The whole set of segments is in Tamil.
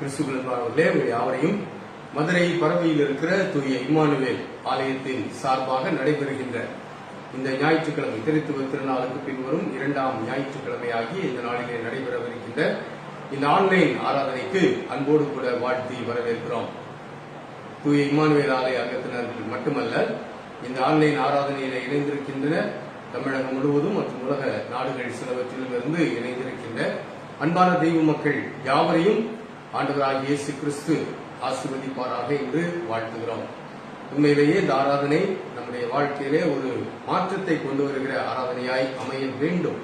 கிறிஸ்துவர்களே, உங்கள் யாவரையும் மதுரை பரவையில் இருக்கிற தூய இம்மானுவேல் ஆலயத்தின் சார்பாக நடைபெறுகின்ற இந்த ஞாயிற்றுக்கிழமை திருத்துவ திருநாளுக்கு பின்வரும் 2ஆம் ஞாயிற்றுக்கிழமை ஆகிய இந்த நாளிலே நடைபெறவிருக்கின்ற இந்த ஆன்லைன் ஆராதனைக்கு அன்போடு கூட வாழ்த்தி வரவேற்கிறோம். தூய இம்மானுவேல் ஆலய அங்கத்தினர்கள் மட்டுமல்ல, இந்த ஆன்லைன் ஆராதனையில இணைந்திருக்கின்ற தமிழகம் முழுவதும் மற்றும் உலக நாடுகள் சிலவற்றிலும் இருந்து இணைந்திருக்கின்ற அன்பான தெய்வ மக்கள் யாவரையும் ஆண்டவராகிய இயேசு கிறிஸ்து ஆசீர்வதிப்பாராக என்று வாழ்த்துகிறோம். உண்மையிலேயே இந்த ஆராதனை நம்முடைய வாழ்க்கையிலே ஒரு மாற்றத்தை கொண்டு வருகிற ஆராதனையாய் அமைய வேண்டும்.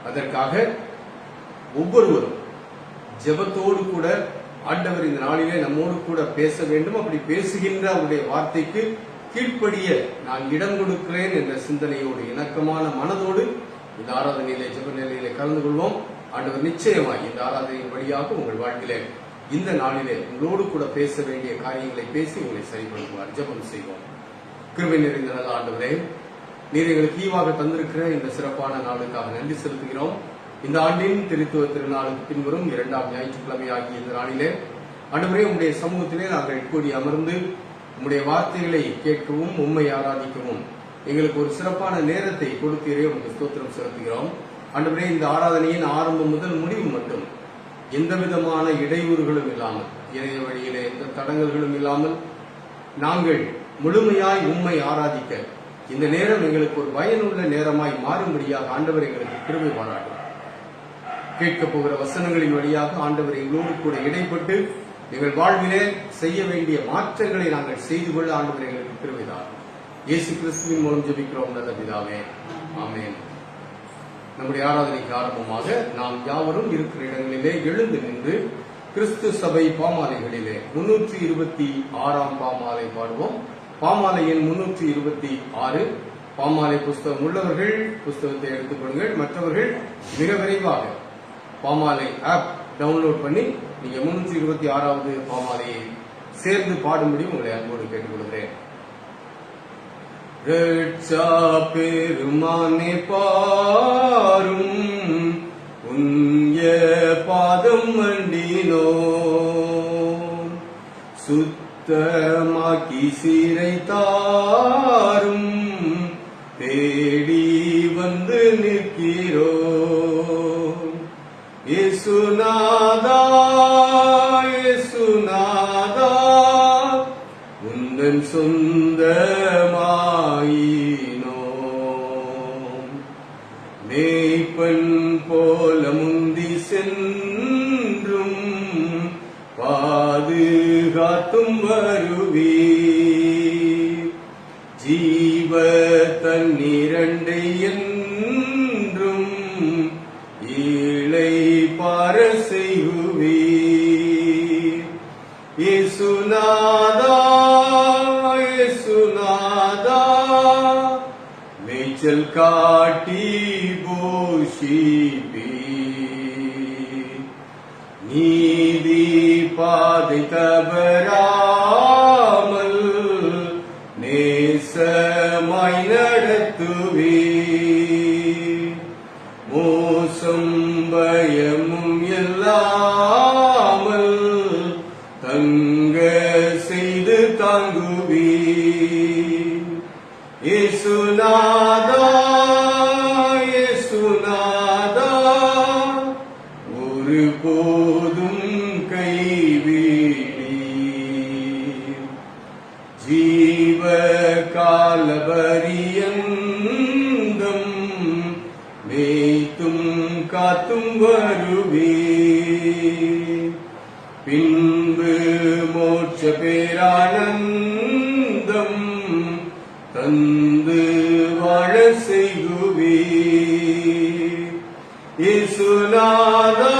அதற்காக ஒவ்வொருவரும் ஜெபத்தோடு கூட ஆண்டவர் இந்த நாளிலே நம்மோடு கூட பேச வேண்டும். அப்படி பேசுகின்ற அவருடைய வார்த்தைக்கு கீழ்ப்படிய நான் இடம் கொடுக்கிறேன் என்ற சிந்தனையோடு, இணக்கமான மனதோடு இந்த ஆராதனையிலே ஜெப நிலையிலே கலந்து கொள்வோம். ஆண்டவர் நிச்சயமாய் இந்த ஆராதனையின் வழியாக உங்கள் வாழ்க்கையிலே இந்த நாளிலே உங்களோடு கூட பேச வேண்டிய காரியங்களை பேசி உங்களை சரிப்படுத்துவார். ஜெபம் செய்வோம். கிருபை நிறைந்த நல்ல ஆண்டவரே, நீர் எங்களுக்கு ஈவாக தந்திருக்கிற இந்த சிறப்பான நாளுக்காக நன்றி செலுத்துகிறோம். இந்த ஆண்டின் திருத்துவ திருநாளுக்கு பின்வரும் 2ஆம் ஞாயிற்றுக்கிழமை ஆகிய இந்த நாளிலே ஆண்டவரே, உம்முடைய சமூகத்திலே நாங்கள் கூடி அமர்ந்து உம்முடைய வார்த்தைகளை கேட்கவும் உம்மை ஆராதிக்கவும் எங்களுக்கு ஒரு சிறப்பான நேரத்தை கொடுத்தீரே, உங்களுக்கு ஸ்தோத்திரம் செலுத்துகிறோம். ஆண்டவரே, இந்த ஆராதனையின் ஆரம்பம் முதல் முடிவு மட்டும் எந்த விதமான இடையூறுகளும் இல்லாமல், இணைய வழியிலே எந்த தடங்கல்களும் இல்லாமல் நாங்கள் முழுமையாய் உம்மை ஆராதிக்க இந்த நேரம் எங்களுக்கு ஒரு பயனுள்ள நேரமாய் மாறும்படியாக ஆண்டவர் எங்களுக்கு கிருபை பாராட்டும். கேட்கப் போகிற வசனங்களின் வழியாக ஆண்டவர் எங்களோடு கூட இடைப்பட்டு எங்கள் வாழ்விலே செய்ய வேண்டிய மாற்றங்களை நாங்கள் செய்து கொள்ள ஆண்டவர் எங்களுக்கு கிருபைதான். இயேசு கிறிஸ்துவின் மூலம் ஜெபிக்கிறோம் நல்ல பிதாவே, ஆமென். நம்முடைய ஆராதனைக்கு ஆரம்பமாக நாம் யாவரும் இருக்கிற இடங்களிலே எழுந்து நின்று கிறிஸ்து சபை பாமாலைகளிலே 326ஆம் பாமாலை பாடுவோம். பாமாலை எண் 326. பாமாலை புஸ்தகம் உள்ளவர்கள் புஸ்தகத்தை எடுத்துக் கொள்ளுங்கள். மற்றவர்கள் மிக விரைவாக பாமாலை ஆப் டவுன்லோட் பண்ணி நீங்க 326வது பாமாலையை சேர்ந்து பாடும்படி உங்களை அன்போடு கேட்டுக்கொள்கிறேன். ரட்சா பெருமானே பாரும், உன்ய பாதம் வண்டினோ சுத்தமாக்கி சீரை தாரும், தேடி வந்து நிற்கிறோ இயேசுநாதா இயேசுநாதா, உந்தன் சொந்தமாயினோ மேய்ப்பன் போல முந்தி சென்றும் பாதுகாத்தும் வருவி, ஜீவ தண்ணீரண்டை என்றும் ஈழை பார செய்குவி, இயேசுநாதா இயேசுநாதா, மேய்ச்சல் காட்டி போஷிப்பி, நீதி பாதை தவறாமல் நேசமாய் நடத்துவி, மோசம் பயமும் இல்லாமல் தங்க செய்து தாங்குவி, இயேசுநாதா இயேசுநாதா, ஒரு போதும் கைவிடி, ஜீவ கால பரியந்தம் மேய்த்தும் காத்தும் வருவி, பின்பு மோட்ச பேரானந்தம் தந்து வாழ செய்குவி, இயேசுநாதா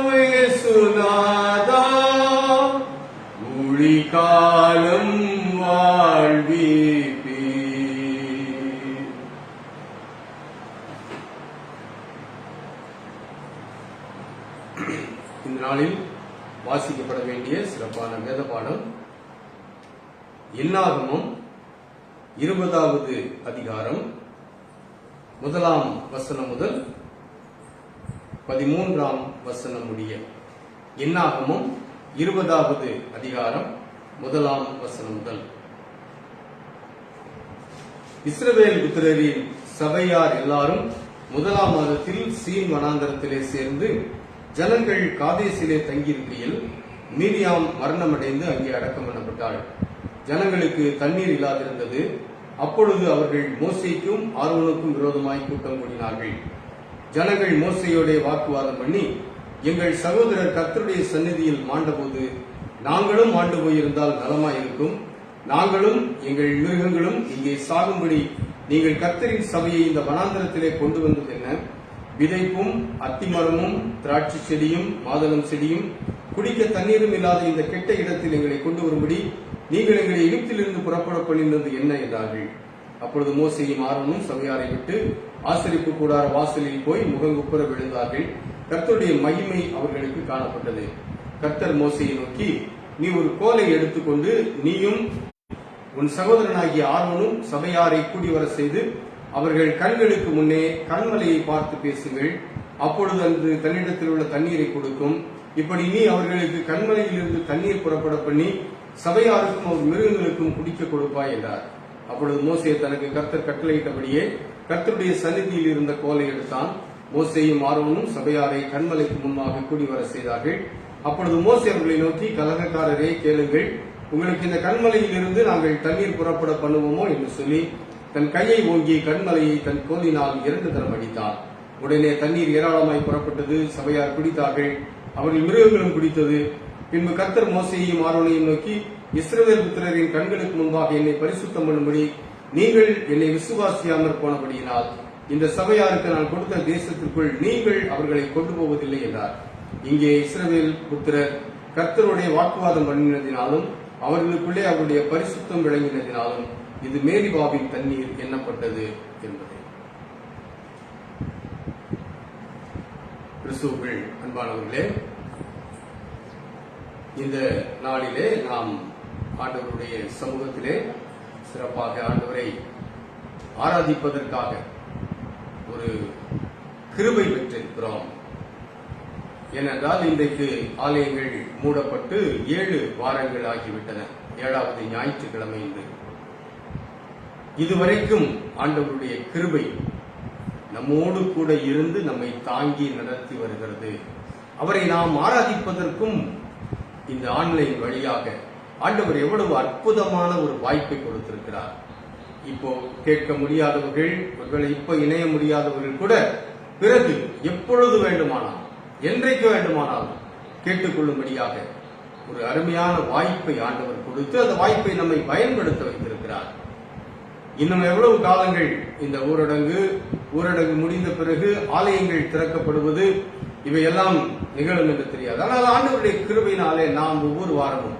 இயேசுநாதா, ஊழி காலம் வாழ்விப்பி. இந்த நாளில் வாசிக்கப்பட வேண்டிய சிறப்பான வேத பாடம் என்னாகமம் 20வது அதிகாரம் 1ஆம் வசனம் முதல் 13ஆம் வசனம் முடிய என்னாகமம் 20வது அதிகாரம் 1ஆம் வசனம் முதல். இஸ்ரவேல் புத்திரரின் சபையார் எல்லாரும் 1ஆம் மாதத்தில் சீன் வனாந்தரத்திலே சேர்ந்து ஜனங்கள் காதேசிலே தங்கியிருக்கையில் மீரியாம் மரணமடைந்து அங்கே அடக்கம் பண்ணப்பட்டாள். ஜனங்களுக்கு தண்ணீர் இல்லாதிருந்தது. அப்பொழுது அவர்கள் மோசேக்கும் ஆரோனுக்கும் விரோதமாய் கூட்டம் கூடினார்கள். ஜனங்கள் மோசேயோட வாக்குவாதம் பண்ணி, எங்கள் சகோதரர் கர்த்தருடைய சந்நிதியில் மாண்டபோது நாங்களும் மாண்டு போயிருந்தால் நலமாயிருக்கும். நாங்களும் எங்கள் மிருகங்களும் இங்கே சாகும்படி நீங்கள் கர்த்தரின் சபையை இந்த வனாந்தரத்திலே கொண்டு வந்தது என்ன? விதைப்பும் அத்திமரமும் திராட்சை செடியும் மாதளம் செடியும் குடிக்க தண்ணீரும் இல்லாத இந்த கெட்ட இடத்தில் எங்களை கொண்டு வரும்படி நீங்கள் எங்களை எகிப்திலிருந்து புறப்பட பண்ணினது என்ன என்றார்கள். அப்பொழுது மோசேயும் ஆரோனும் சபையாரை விட்டு ஆசரிப்பு கூடார வாசலில் போய் முகங்குப்புற விழுந்தார்கள். கர்த்தருடைய மகிமை அவர்களுக்கு காணப்பட்டது. கர்த்தர் மோசேயை நோக்கி, நீ ஒரு கோலை எடுத்துக்கொண்டு நீயும் உன் சகோதரனாகிய ஆரோனும் சபையாரை கூடி வர செய்து அவர்கள் கண்களுக்கு முன்னே கண்மலையை பார்த்து பேசுங்கள். அப்பொழுது அன்று தன்னிடத்தில் உள்ள தண்ணீரை கொடுக்கும். இப்படி நீ அவர்களுக்கு கண்மலையில் இருந்து தண்ணீர் புறப்பட பண்ணி சபையாருக்கும் அவர் மிருகங்களுக்கும் குடிக்க கொடுப்பாய் என்றார். அப்பொழுது மோசே தனக்கு கர்த்தர் கட்டளையிட்டபடியே கர்த்தருடைய சந்நிதியில் இருந்த கோலை எடுத்தான். மோசேயும் ஆரோனும் சபையாரை கண்மலைக்கு முன்பாக கூடி வர செய்தார்கள். அப்பொழுது மோசே அவர்களை நோக்கி, கலகக்காரரே கேளுங்கள், உங்களுக்கு இந்த கண்மலையில் இருந்து நாங்கள் தண்ணீர் புறப்பட பண்ணுவோமோ என்று சொல்லி தன் கையை ஓங்கி கண்மலையை தன் கோலினால் 2 தரம் அடித்தார். உடனே தண்ணீர் ஏராளமாய் புறப்பட்டது. சபையார் குடித்தார்கள், அவர்கள் மிருகங்களும் குடித்தது. பின்பு கர்த்தர் மோசேயையும் ஆரோனையும் நோக்கி, இஸ்ரவேல் புத்திரரின் கண்களுக்கு முன்பாக என்னை பரிசுத்தம் பண்ணும்படி நீங்கள் என்னை விசுவாசியாமற் போனபடியினால் இந்த சபையாருக்கு நான் கொடுத்த தேசத்திற்குள் நீங்கள் அவர்களை கொண்டு போவதில்லை என்றார். இங்கே இஸ்ரவேல் புத்திரர் கர்த்தருடைய வாக்குவாதம் பண்ணினதினாலும் அவர்களுக்குள்ளே அவருடைய பரிசுத்தம் விளங்கினதினாலும் இது மேரிபாவின் தண்ணீர் எண்ணப்பட்டது என்பதை. கிறிஸ்துவுக்குள் அன்பானவர்களே, இந்த நாளிலே நாம் ஆண்டவருடைய சமூகத்திலே சிறப்பாக ஆண்டவரை ஆராதிப்பதற்காக ஒரு கிருபை பெற்றிருக்கிறோம். ஏனென்றால் இன்றைக்கு ஆலயங்கள் மூடப்பட்டு 7 வாரங்கள் ஆகிவிட்டன. 7வது ஞாயிற்றுக்கிழமை இன்று. இதுவரைக்கும் ஆண்டவருடைய கிருபை நம்மோடு கூட இருந்து நம்மை தாங்கி நடத்தி வருகிறது. அவரை நாம் ஆராதிப்பதற்கும் இந்த ஆன்லைன் வழியாக ஆண்டவர் எவ்வளவு அற்புதமான ஒரு வாய்ப்பை கொடுத்திருக்கிறார். இப்போ கேட்க முடியாதவர்கள், ஒருவேளை இப்ப இணைய முடியாதவர்கள் கூட பிறகு எப்பொழுது வேண்டுமானால், என்றைக்கு வேண்டுமானாலும் கேட்டுக்கொள்ளும்படியாக ஒரு அருமையான வாய்ப்பை ஆண்டவர் கொடுத்து அந்த வாய்ப்பை நம்மை பயன்படுத்த வைத்திருக்கிறார். இன்னும் எவ்வளவு காலங்கள் இந்த ஊரடங்கு முடிந்த பிறகு ஆலயங்கள் திறக்கப்படுவது இவையெல்லாம் நிகழும் என்று தெரியாது. ஆனால் ஆண்டவருடைய கிருபையினாலே நாம் ஒவ்வொரு வாரமும்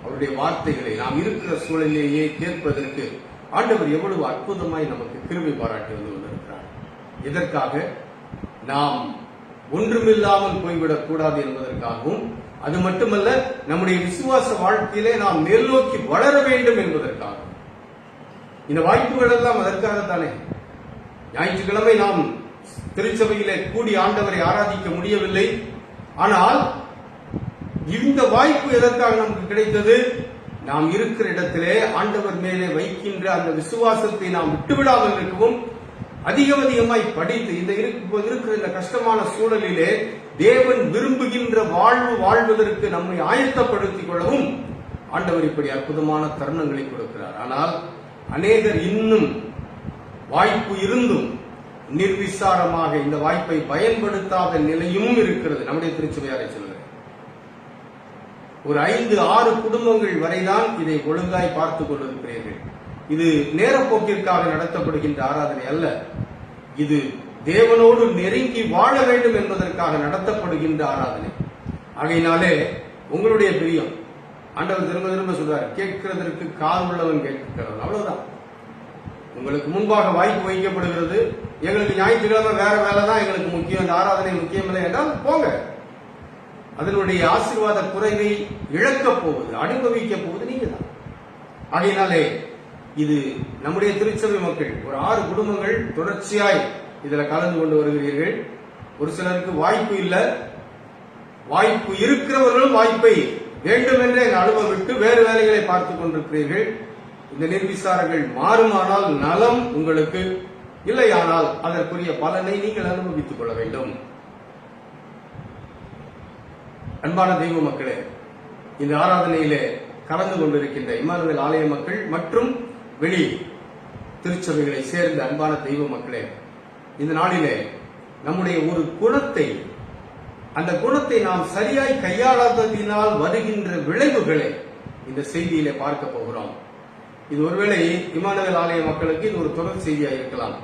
அவருடைய வார்த்தைகளை நாம் இருக்கிற சூழலிலேயே கேட்பதற்கு ஆண்டவர் எவ்வளவு அற்புதமாய் நமக்கு கிருபை பாராட்டி வந்து கொண்டிருக்கிறார். இதற்காக நாம் ஒன்றுமில்லாமல் போய்விடக் கூடாது என்பதற்காகவும், அது மட்டுமல்ல நம்முடைய விசுவாச வாழ்க்கையிலே நாம் மேல் நோக்கி வளர வேண்டும் என்பதற்காகவும் இந்த வாய்ப்புகள் எல்லாம் அதற்காகத்தானே. ஞாயிற்றுக்கிழமை நாம் திருச்சபையிலே கூடி ஆண்டவரை ஆராதிக்க முடியவில்லை. ஆனால் இந்த வாய்ப்பு எதற்காக நமக்கு கிடைத்தது? நாம் இருக்கிற இடத்திலே ஆண்டவர் மேலே வைக்கின்ற அந்த விசுவாசத்தை நாம் விட்டுவிடாமல் இருக்கவும், அதிகமாய் படித்து இருக்கிற இந்த கஷ்டமான சூழலிலே தேவன் விரும்புகின்ற வாழ்வதற்கு நம்மை ஆயத்தப்படுத்திக் கொள்ளவும் ஆண்டவர் இப்படி அற்புதமான தருணங்களை கொடுக்கிறார். ஆனால் அநேகர் இன்னும் வாய்ப்பு இருந்தும் நிர்விசாரமாக இந்த வாய்ப்பை பயன்படுத்தாத நிலையும் இருக்கிறது. நம்முடைய திருச்சபையாரை சொல்கிறேன், ஒரு 5-6 குடும்பங்கள் வரைதான் இதை ஒழுங்காய் பார்த்துக் கொண்டிருக்கிறீர்கள். இது நேரப்போக்கிற்காக நடத்தப்படுகின்ற ஆராதனை அல்ல. இது தேவனோடு நெருங்கி வாழ வேண்டும் என்பதற்காக நடத்தப்படுகின்ற ஆராதனை. ஆகையினாலே உங்களுடைய பிரியம் ஆண்டவர் திரும்ப சொல்றார், கேட்கிறதற்கு காது உள்ளவன் கேட்கிறவன். அவ்வளவுதான். உங்களுக்கு முன்பாக வாய்ப்பு வைக்கப்படுகிறது. எங்களுக்கு ஞாயிற்றுக்கிழமை வேற வேலை தான் எங்களுக்கு முக்கியம், இந்த ஆராதனை முக்கியம் இல்லை என்றால் போங்க. அதனுடைய ஆசீர்வாத குறைவை இழக்கப் போவது, அனுபவிக்க போவது நீங்க தான். ஆகையினாலே இது நம்முடைய திருச்சபை மக்கள் ஒரு 6 குடும்பங்கள் தொடர்ச்சியாய் இதுல கலந்து கொண்டு வருகிறீர்கள். ஒரு சிலருக்கு வாய்ப்பு இல்லை, வாய்ப்பு இருக்கிறவர்களும் வாய்ப்பை வேண்டுமென்றே அனுபவித்து வேறு வேலைகளை பார்த்துக் கொண்டிருக்கிறீர்கள். இந்த நிர்விசாரங்கள் மாறுமானால் நலம் உங்களுக்கு, இல்லையானால் அதற்குரிய பலனை நீங்கள் அனுபவித்துக் கொள்ள வேண்டும். அன்பான தெய்வ மக்களே, இந்த ஆராதனையிலே கலந்து கொண்டிருக்கின்ற இம்மானுவேல் ஆலய மக்கள் மற்றும் வெளி திருச்சபைகளை சேர்ந்த அன்பான தெய்வ மக்களே, இந்த நாளிலே நம்முடைய ஒரு குணத்தை, அந்த குணத்தை நாம் சரியாய் கையாளாததினால் வருகின்ற விளைவுகளை இந்த செய்தியிலே பார்க்க போகிறோம். இது ஒருவேளை இம்மானுவேல் ஆலய மக்களுக்கு இது ஒரு தொடர் செய்தியாக இருக்கலாம்.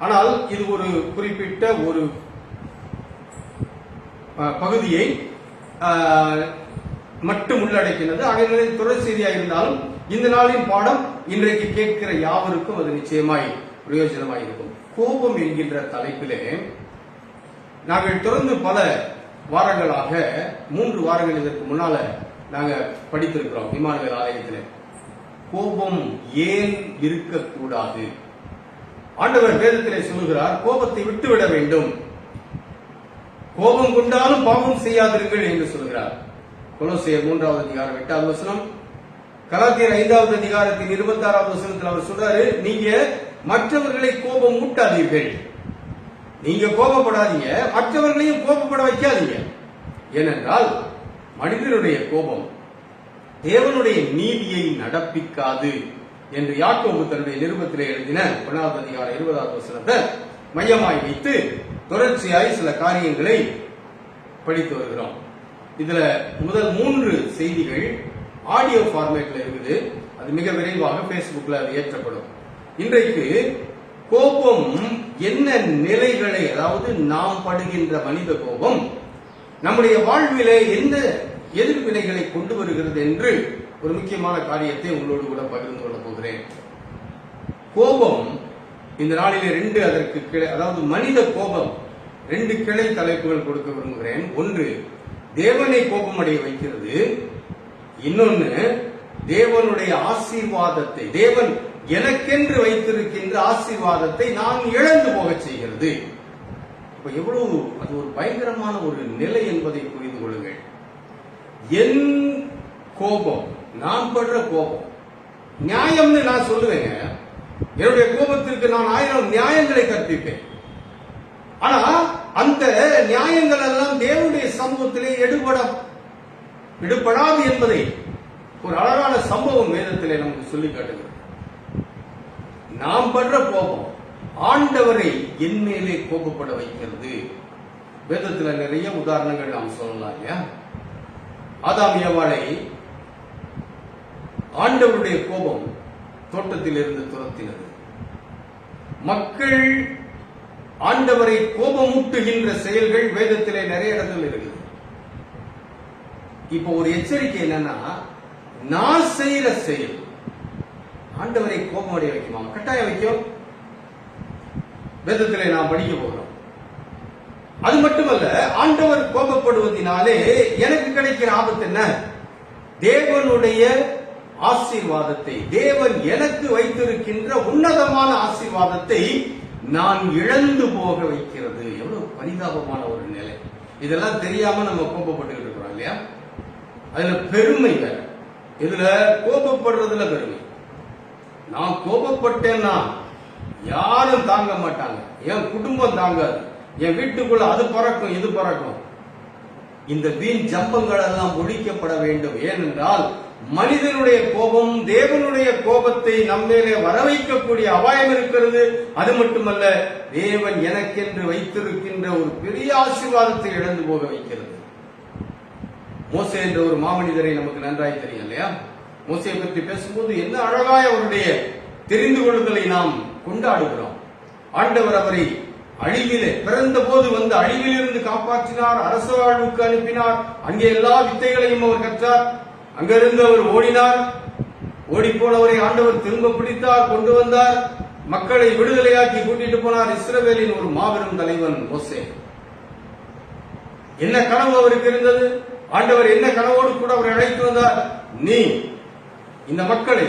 ஆனால் இது ஒரு குறிப்பிட்ட ஒரு பகுதியை மட்டும் உள்ளடக்கினது. ஆகையினாலே தொடர் செய்தியாக இருந்தாலும் இந்த நாளின் பாடம் இன்றைக்கு கேட்கிற யாவருக்கும் அது நிச்சயமாய் பிரயோஜனமாக இருக்கும். கோபம் என்கின்ற தலைப்பிலே நாங்கள் தொடர்ந்து பல வாரங்களாக 3 வாரங்கள் இதற்கு முன்னால நாங்க படித்திருக்கிறோம். இம்மானுவேல் ஆலயத்தில் கோபம் ஏன் இருக்கக்கூடாது? ஆண்டவர் வேதத்திலே சொல்லுகிறார், கோபத்தை விட்டுவிட வேண்டும், கோபம் கொண்டாலும் பாவம் செய்யாதிருங்கள் என்று சொல்கிறார். கொலோசியர் 3வது அதிகாரம் 8வது வசனம், கலாத்தியர் 5வது அதிகாரத்தின் 26வது வசனத்தில் அவர் சொல்றாரு, நீங்க மற்றவர்களை கோபம் ஊட்டாதீர்கள். நீங்க கோபப்படாதீங்க, மற்றவர்களையும் கோபப்பட வைக்காதீங்க. ஏனென்றால் மனிதனுடைய கோபம் தேவனுடைய நீதியை நடப்பிக்காது என்று யாக்கோபு தன்னுடைய நிருபத்திலே எழுதின 1வது அதிகாரம் 20வது வசனத்தை மையமாய் வைத்து தொடர்ச்சியாய் சில காரியங்களை படித்து வருகிறோம். இதுல முதல் 3 செய்திகள் ஆடியோ ஃபார்மேட்ல இருக்குது. அது மிக விரைவாக Facebookல அது ஏற்றப்படும். இன்றைக்கு கோபம் என்ன நிலைகளை, அதாவது நாம் படுகின்ற மனித கோபம் நம்முடைய வாழ்விலே எந்த எதிர்வினைகளை கொண்டு வருகிறது என்று ஒரு முக்கியமான காரியத்தை உங்களோடு கூட பகிர்ந்து கொள்ள போகிறேன். கோபம் இந்த நாளிலே 2 அதற்கு கிளை, அதாவது மனித கோபம் 2 கிளை தலைப்புகள் கொடுக்க விரும்புகிறேன். ஒன்று தேவனை கோபமடைய வைக்கிறது, இன்னொன்னு தேவனுடைய ஆசீர்வாதத்தை, தேவன் எனக்கென்று வைத்திருக்கின்ற ஆசீர்வாதத்தை நான் இழந்து போக செய்கிறது. இப்ப எவ்வளவு அது ஒரு பயங்கரமான ஒரு நிலை என்பதை புரிந்து கொள்ளுங்கள். என் கோபம், நான் படுற கோபம் நியாயம்னு நான் சொல்லுவேங்க. என்னுடைய கோபத்திற்கு நான் 1000 நியாயங்களை கற்பிப்பேன். ஆனா அந்த நியாயங்கள் எல்லாம் தேவனுடைய சமூகத்திலே எடுபடாது என்பதை ஒரு அழகான சம்பவம் வேதத்திலே நமக்கு சொல்லி காட்டுகிறது. நாம் படுற கோபம் ஆண்டவரை என் மேலே கோபப்பட வைக்கிறது. வேதத்தில் நிறைய உதாரணங்கள் நாம் சொல்லலாம் இல்லையா? ஆதாம் ஏவாளை ஆண்டவருடைய கோபம் தோட்டத்தில் இருந்து துரத்தினது. மக்கள் ஆண்டவரை கோபமூட்டுகின்ற செயல்கள் வேதத்திலே நிறைய இடங்கள் இருக்குது. இப்போ ஒரு எச்சரிக்கை என்னன்னா, நான் செய்யற செயல் ஆண்டவரை கோபம் அடைய வைக்குமா? கட்டாயம் வைக்கும். வேதத்திலே நாம் படிக்க போகிறோம். அது மட்டுமல்ல, ஆண்டவர் கோபப்படுவதனாலே எனக்கு கிடைக்கிற ஆபத்து என்ன? தேவனுடைய ஆசீர்வாதத்தை, தேவன் எனக்கு வைத்திருக்கின்ற உன்னதமான ஆசீர்வாதத்தை நான் இழந்து போக வைக்கிறது. எவ்வளவு பரிதாபமான ஒரு நிலை. இதெல்லாம் தெரியாம நம்ம கோபப்பட்டு இருக்கிறோம் இல்லையா? அதுல பெருமை வேற. இதுல கோபப்படுறதுல பெருமை. நான் கோபப்பட்டேன்னா யாரும் தாங்க மாட்டாங்க, என் குடும்பம் தாங்காது, என் வீட்டுக்குள்ள அது பறக்கும் இது பறக்கும். இந்த வீண் ஜம்பங்கள் எல்லாம் ஒழிக்கப்பட வேண்டும். ஏனென்றால் மனிதனுடைய கோபம் தேவனுடைய கோபத்தை நம்மேலே வர வைக்கக்கூடிய அபாயம் இருக்கிறது. அது மட்டுமல்ல, தேவன் எனக்கென்று வைத்திருக்கின்ற ஒரு பெரிய ஆசீர்வாதத்தை இழந்து போக வைக்கிறது. மோசே என்ற ஒரு மாமனிதரை நமக்கு நன்றாய் தெரியும் இல்லையா? மோசையை பற்றி பேசும்போது என்ன அழகாய் அவருடைய தெரிந்து கொள்ளுதலை நாம் கொண்டாடுகிறோம். ஆண்டவர் அவரை அழிவிலே பிறந்த போது வந்து அழிவிலிருந்து காப்பாற்றினார், அரச வாழ்வுக்கு அனுப்பினார். அங்கே எல்லா வித்தைகளையும் அவர் கற்றார். அங்கிருந்து அவர் ஓடினார். ஓடிப்போனவரை ஆண்டவர் திரும்ப பிடித்தார், கொண்டு வந்தார், மக்களை விடுதலையாக்கி கூட்டிட்டு போனார். இஸ்ரவேலின் ஒரு மாபெரும் தலைவன் மோசே. என்ன கனவு அவருக்கு இருந்தது? ஆண்டவர் என்ன கனவோடு கூட அவரை அழைத்து வந்தார்? நீ இந்த மக்களை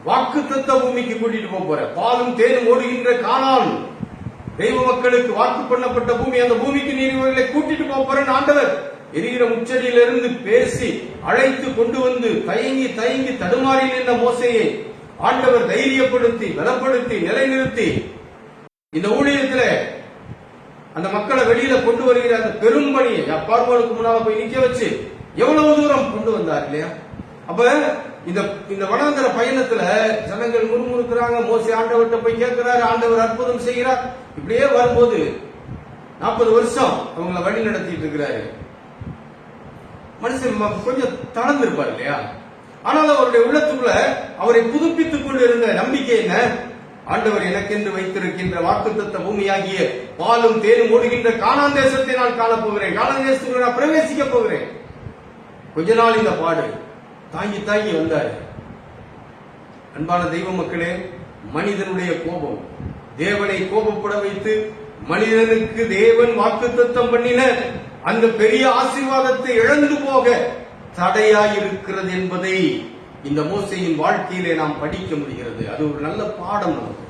வாக்குத்தத்த பூமிக்கு கூட்டிட்டு போற, பாலும் தேனும் ஓடுகின்ற கானான் தெய்வ மக்களுக்கு வாக்கு பண்ணப்பட்ட பூமி, அந்த பூமிக்கு நீர் இவர்களை கூட்டிட்டு போறேன்னு ஆண்டவர் எரிகிற முச்சடியிலிருந்து பேசி அழைத்து கொண்டு வந்து தயங்கி தயங்கி தடுமாறி நின்ற மோசையை ஆண்டவர் தைரியப்படுத்தி பலப்படுத்தி நிலைநிறுத்தி இந்த ஊழியத்துல அந்த மக்களை வெளியில கொண்டு வருகிற அந்த பெரும் பணியை பார்வோனுக்கு முன்னால போய் நிக்க வச்சு எவ்வளவு தூரம் கொண்டு வந்தார் இல்லையா? அப்ப இந்த வனாந்தர பயணத்துல ஜனங்கள் முறுமுறுக்கிறாங்க. மோசே ஆண்டவர்கிட்ட போய் கேட்கிறாரு, ஆண்டவர் அற்புதம் செய்கிறார். இப்படியே வரும்போது 40 வருஷம் அவங்களை வழி நடத்திட்டு இருக்கிறாரு. மனுஷன் கொஞ்சம் தளர்ந்திருப்பார் இல்லையா? ஆனால் அவருடைய உள்ளத்துக்குள்ள அவரை புதுப்பித்துக் கொண்டு இருந்த நம்பிக்கை என்ன? ஆண்டவர் எனக்கென்று வைத்திருக்கின்ற வாக்குத்தத்த பூமியாகிய பாலும் தேனும் ஓடுகின்ற கானான் தேசத்தை நான் காணப்போகிறேன். கானான் தேசத்துக்குள்ள நான் பிரவேசிக்க போகிறேன். கொஞ்ச நாள் இந்த பாடு தாங்கி தாங்கி வந்தாரு. அன்பான தெய்வ மக்களே, மனிதனுடைய கோபம் தேவனை கோபப்பட வைத்து மனிதனுக்கு தேவன் வாக்குத்தத்தம் பண்ணின அந்த பெரிய ஆசீர்வாதத்தை இழந்து போக தடையாயிருக்கிறது என்பதை இந்த மோசேயின் வாழ்க்கையிலே நாம் படிக்க முடிகிறது. அது ஒரு நல்ல பாடம் நமக்கு.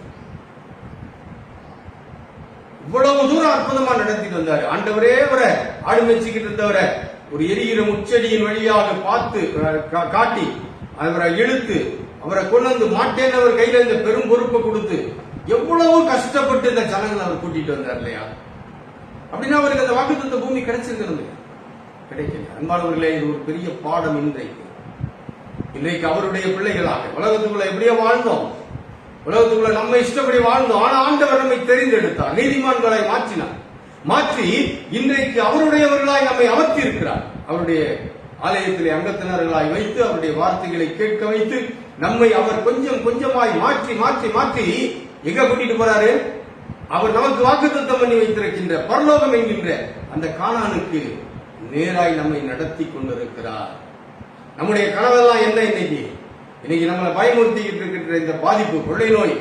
இவ்வளவு தூரம் அற்புதமா நடத்திட்டு வந்தாரு. ஆண்டவரே அவரை ஆடு மேய்ச்சிக்கிட்டு இருந்தவரை ஒரு எரிகிற முச்சடியின் வழியாக பார்த்து காட்டி அவரை இழுத்து அவரை கொண்டு வந்து மாட்டேன் அவர் கையில இந்த பெரும் பொறுப்பை கொடுத்து எவ்வளவு கஷ்டப்பட்டு இந்த ஜனங்களை அவர் கூட்டிட்டு வந்தார் இல்லையா? அப்படின்னா அவருக்கு அந்த வாக்குத்தத்த பூமி கிடைச்சிருக்கிறது கிடைக்கல. அன்பானவர்களே, இது ஒரு பெரிய பாடம். இன்றைக்கு அவருடைய பிள்ளைகளாக உலகத்துக்குள்ள எப்படியோ வாழ்ந்தோம், உலகத்துக்குள்ள நம்ம இஷ்டப்படி வாழ்ந்தோம். ஆனா ஆண்டவர் நம்மை தெரிந்தெடுத்தார், நீதிமான்களை மாற்றினார். மாற்றி இன்றைக்கு அவருடையவர்களாய் நம்மை அமர்த்தி இருக்கிறார். அவருடைய ஆலயத்திலே அங்கத்தினர்களாய் வைத்து அவருடைய வார்த்தைகளை கேட்க வைத்து நம்மை அவர் கொஞ்சம் கொஞ்சமாய் மாற்றி மாற்றி மாற்றி எங்க கூட்டிட்டு போறாரு? அவர் நமக்கு வாக்குத்தத்தம் பண்ணி வைத்திருக்கின்ற பரலோகம் என்கின்ற அந்த கானானுக்கு நேராய் நம்மை நடத்தி கொண்டிருக்கிறார். நம்முடைய கனவெல்லாம் என்ன? இன்னைக்கு நம்மளை பயமுறுத்திக்கிட்டு இருக்கின்ற இந்த பாதிப்பு, கொள்ளை நோய்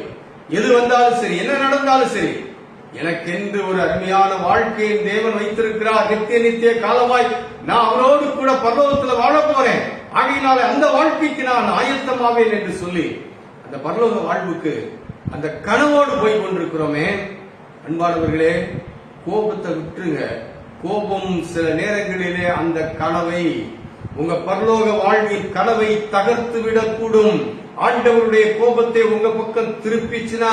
எது வந்தாலும் சரி, என்ன நடந்தாலும் சரி, எனக்கென்று ஒரு அருமையான வாழ்க்கையை தேவன் வைத்திருக்கிறார். நித்திய நித்திய காலமாய் நான் அவரோடு கூட பரலோகத்தில் வாழ போறேன். ஆகையினால அந்த வாழ்க்கைக்கு நான் ஆயத்தமாவேன் என்று சொல்லி அந்த பரலோக வாழ்வுக்கு அந்த கனவோடு போய் கொண்டிருக்கிறோமே. அன்பானவர்களே, கோபத்தை விட்டுருங்க. கோபம் சில நேரங்களிலே அந்த கனவை, உங்க பரலோக வாழ்வின் கனவை தகர்த்து விடக்கூடும். ஆண்டவருடைய கோபத்தை உங்க பக்கம் திருப்பிச்சுனா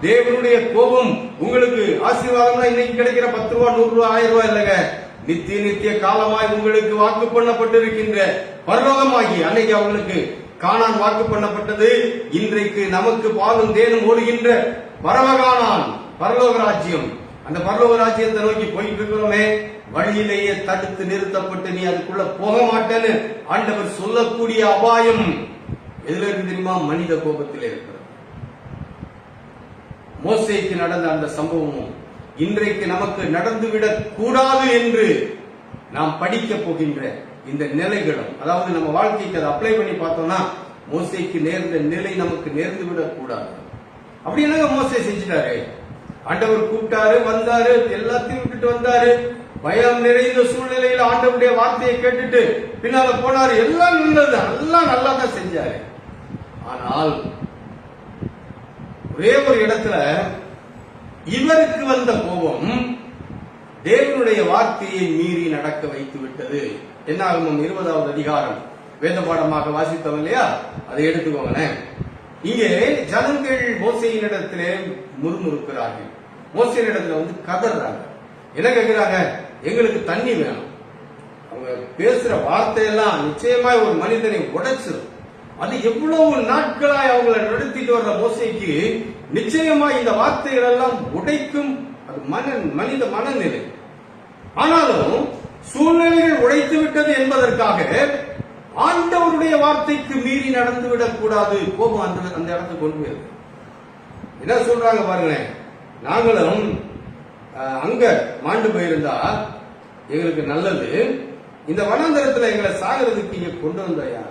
தேவனுடைய கோபம் உங்களுக்கு ஆசீர்வாதம் இன்னைக்கு கிடைக்கிற 10 ரூபா 100 ரூபா 1000 ரூபாய் இல்லைங்க. நித்திய நித்திய காலமாய் உங்களுக்கு வாக்கு பண்ணப்பட்டிருக்கின்ற பரலோகமாகி அன்னைக்கு அவங்களுக்கு கானான் வாக்கு பண்ணப்பட்டது. இன்றைக்கு நமக்கு பாலும் தேனும் ஓடுகின்ற பரமகானான் பரலோக ராஜ்யம். அந்த பரலோக ராஜ்யத்தை நோக்கி போயிட்டு இருக்கிறோமே, வழியிலேயே தடுத்து நிறுத்தப்பட்டு நீ அதுக்குள்ள போக மாட்டேன்னு ஆண்டவர் சொல்லக்கூடிய அபாயம் எதுல இருக்கு தெரியுமா? மனித கோபத்திலே இருக்கிறது. மோசேக்கு நடந்த அந்த சம்பவமும் இன்றைக்கு நமக்கு நடந்துவிடக் கூடாது என்று நாம் படிக்க போகின்ற இந்த நிலைகளும், அதாவது நம்ம வாழ்க்கைக்கு அதை அப்ளை பண்ணி பார்த்தோம்னா மோசேக்கு நேர்ந்த நிலை நமக்கு நேர்ந்து விடக் கூடாது. அப்படி என்னங்க மோசே செஞ்சிட்டாரு? ஆண்டவர் கூப்பிட்டாரு, வந்தாரு, எல்லாத்தையும் விட்டுட்டு வந்தாரு. பயம் நிறைந்த சூழ்நிலையில் ஆண்டவருடைய வார்த்தையை கேட்டுட்டு பின்னால போனாரு. எல்லாம் நல்லதுதான், எல்லாம் நல்லா தான் செஞ்சாரு. ஆனால் ஒரே ஒரு இடத்துல இவருக்கு வந்த கோபம் தேவனுடைய வார்த்தையை மீறி நடக்க வைத்து விட்டது. என்னாகமம் 20வது அதிகாரம் வேத பாடமாக வாசித்தோம் இல்லையா? அதை எடுத்துக்கோங்களேன். இங்கே ஜனங்கள் மோசேயின் இடத்திலே முறுமுறுக்கிறார்கள். மோசேயின் இடத்துல வந்து கதறாங்க. என்ன கேட்கிறாங்க? எங்களுக்கு தண்ணி வேணும். அவங்க பேசுற வார்த்தையெல்லாம் நிச்சயமாய் ஒரு மனிதனை உடைச்சிடும். அது எவ்வளவு நாட்களாய் அவங்களை நடத்திட்டு வர்ற மோசேக்கு நிச்சயமாய் இந்த வார்த்தைகள் எல்லாம் உடைக்கும். அது மனித மனநிலை. ஆனாலும் சூழ்நிலைகள் உடைத்து விட்டது என்பதற்காக ஆண்டவருடைய வார்த்தைக்கு மீறி நடந்துவிடக் கூடாது. கோபம் அந்த இடத்துக்கு கொண்டு போயிருக்கு. என்ன சொல்றாங்க பாருங்களேன், நாங்களும் அங்க மாண்டு போயிருந்தா எங்களுக்கு நல்லது, இந்த வனாந்தரத்துல எங்களை சாகிறதுக்கு இங்க கொண்டு வந்தாயா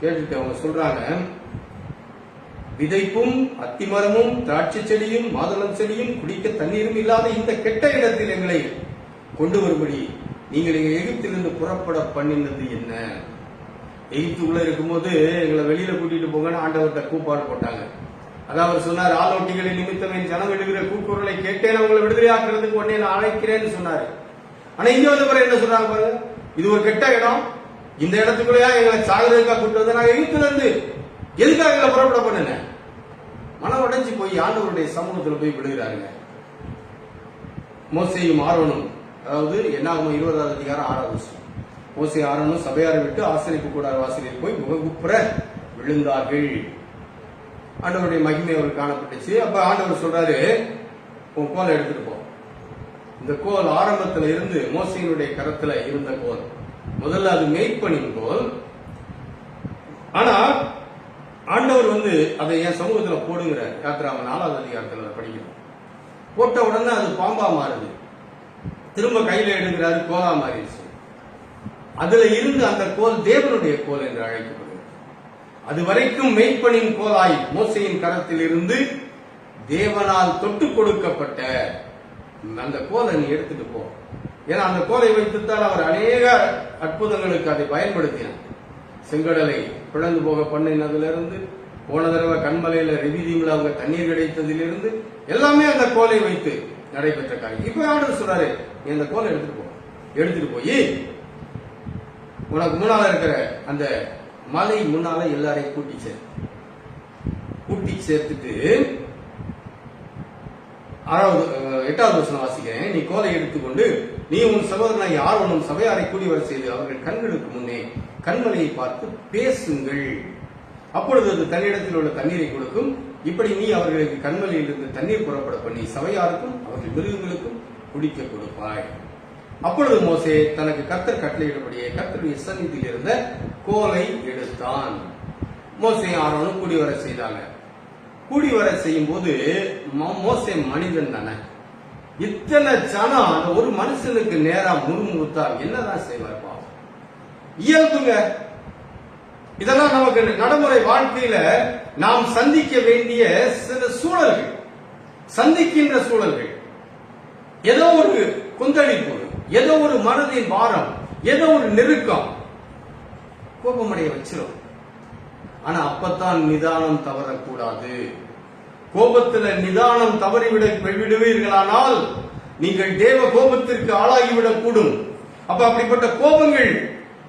கேட்டுட்டு அவங்க சொல்றாங்க, விதைப்பும் அத்திமரமும் திராட்சை செடியும் மாதுளம் செடியும் குடிக்க தண்ணீரும் இல்லாத இந்த கெட்ட இடத்தில் எங்களை கொண்டு வரும்படி நீங்கள் எங்க எகிப்திலிருந்து புறப்பட பண்ணினது என்ன? எகிப்துக்குள்ள இருக்கும்போது எங்களை வெளியில கூட்டிட்டு போங்கன்னு ஆண்டவர்கிட்ட கூப்பாடு போட்டாங்க. அதாவது சொன்னார், ஆலோட்டிகளின் நிமித்தம் என் ஜனம் எழுகிற கூக்குரலை கேட்டேன், அவங்களை விடுதலை ஆக்குறதுக்கு உடனே நான் அழைக்கிறேன்னு சொன்னாரு. ஆனா இங்க வந்த பிறகு என்ன சொல்றாங்க பாருங்க, இது ஒரு கெட்ட இடம், இந்த இடத்துக்குள்ளயா எங்களை சாகிறதுக்காக கூட்டு வந்து நான் எகிப்துல இருந்து எதுக்காக எங்களை புறப்பட பண்ணுங்க. மனம் உடைஞ்சு போய் ஆண்டவருடைய சமூகத்துல போய் விடுகிறாருங்க. மோசேயும் ஆரோனும், அதாவது என்னாகும் 20வது அதிகாரம் 6வது வசனம். மோசே ஆரோனும் சபையாரை விட்டு ஆசரிப்பு கூடார வாசலில் போய் முகங்குப்புற விழுந்தார்கள். ஆண்டவருடைய மகிமை அவர் காணப்பட்டுச்சு. அப்ப ஆண்டவர் சொல்றாரு, உன் கோலை எடுத்துட்டு போ. இந்த கோல் ஆரம்பத்துல இருந்து மோசையினுடைய கரத்துல இருந்த கோல். முதல்ல அது மேய்ப்பனின் கோல். ஆனா ஆண்டவர் வந்து அதை என் சமூகத்துல போடுங்கிற யாத்திராம 4வது அதிகாரத்துல படிக்கிறோம். போட்ட உடனே அது பாம்பா மாறுது. திரும்ப கையில எடுக்கிறாரு, கோலா மாறிடுச்சு. அதுல இருந்து அந்த கோல் தேவனுடைய கோல் என்று அழைக்கப்படுகிறது. அது வரைக்கும் மெய்ப்பனின் கோலாய் மோசையின் கரத்தில் இருந்து தேவனால் தொட்டு கொடுக்கப்பட்ட அந்த கோலை நீ எடுத்துட்டு போ. ஏன்னா அந்த கோலை வைத்துத்தான் அவர் அநேக அற்புதங்களுக்கு அதை பயன்படுத்தினார். செங்கடலை பிளந்து போக பண்ணினதிலிருந்து, போன தடவை கண்மலையில ரெவிதீம்ல அவங்க தண்ணீர் கிடைத்ததிலிருந்து எல்லாமே அந்த கோலை வைத்து நடைபெற்ற காரியம். இப்ப ஆண்டவர் சொல்றாரு, நீ அந்த கோலை எடுத்துட்டு போய் உனக்கு முன்னால இருக்கிற அந்த மலை முன்னால எல்லாரையும் கூட்டி சேர்த்துட்டு 8வது வசனம் வாசிக்கிறேன். நீ கோலை எடுத்துக்கொண்டு நீ உன் சகோதரனை ஆரோனும் சபையாரை கூடி வர செய்து அவர்கள் கண்களுக்கு முன்னே கண்மலையை பார்த்து பேசுங்கள். அப்பொழுது அது தன்னிடத்தில் உள்ள தண்ணீரை கொடுக்கும். இப்படி நீ அவர்களுக்கு கண்மலையில் இருந்து தண்ணீர் புறப்பட பண்ணி சபையாருக்கும் அவர்கள் மிருகங்களுக்கும் குடிக்க கொடுப்பாய். அப்பொழுது மோசே தனக்கு கர்த்தர் கட்டளையிடபடியே கர்த்தருடைய சந்நிதியில் இருந்த கோலை எடுத்தான். மோசே ஆரோனும் கூடி வர செய்தாங்க. கூடி வர செய்யும் போது மோசே மனிதன் தானே, இத்தனை ஜனம் அந்த ஒரு மனுஷனுக்கு நேரா முறுமுறுத்தா என்னதான் செய்வார்? பாவம், இயல்புங்க. இதெல்லாம் நமக்கு நடைமுறை வாழ்க்கையில நாம் சந்திக்க வேண்டிய சில சூழல்கள், சந்திக்கின்ற சூழல்கள். ஏதோ ஒரு கொந்தளிப்பு, ஏதோ ஒரு மனதின் பாரம், ஏதோ ஒரு நெருக்கம் கோபமடைய வச்சிரும். ஆனா அப்பத்தான் நிதானம் தவறக்கூடாது. கோபத்துல நிதானம் விடுவீர்களானால் நீங்கள் தேவ கோபத்திற்கு ஆளாகிவிடக் கூடும். அப்ப அப்படிப்பட்ட கோபங்கள்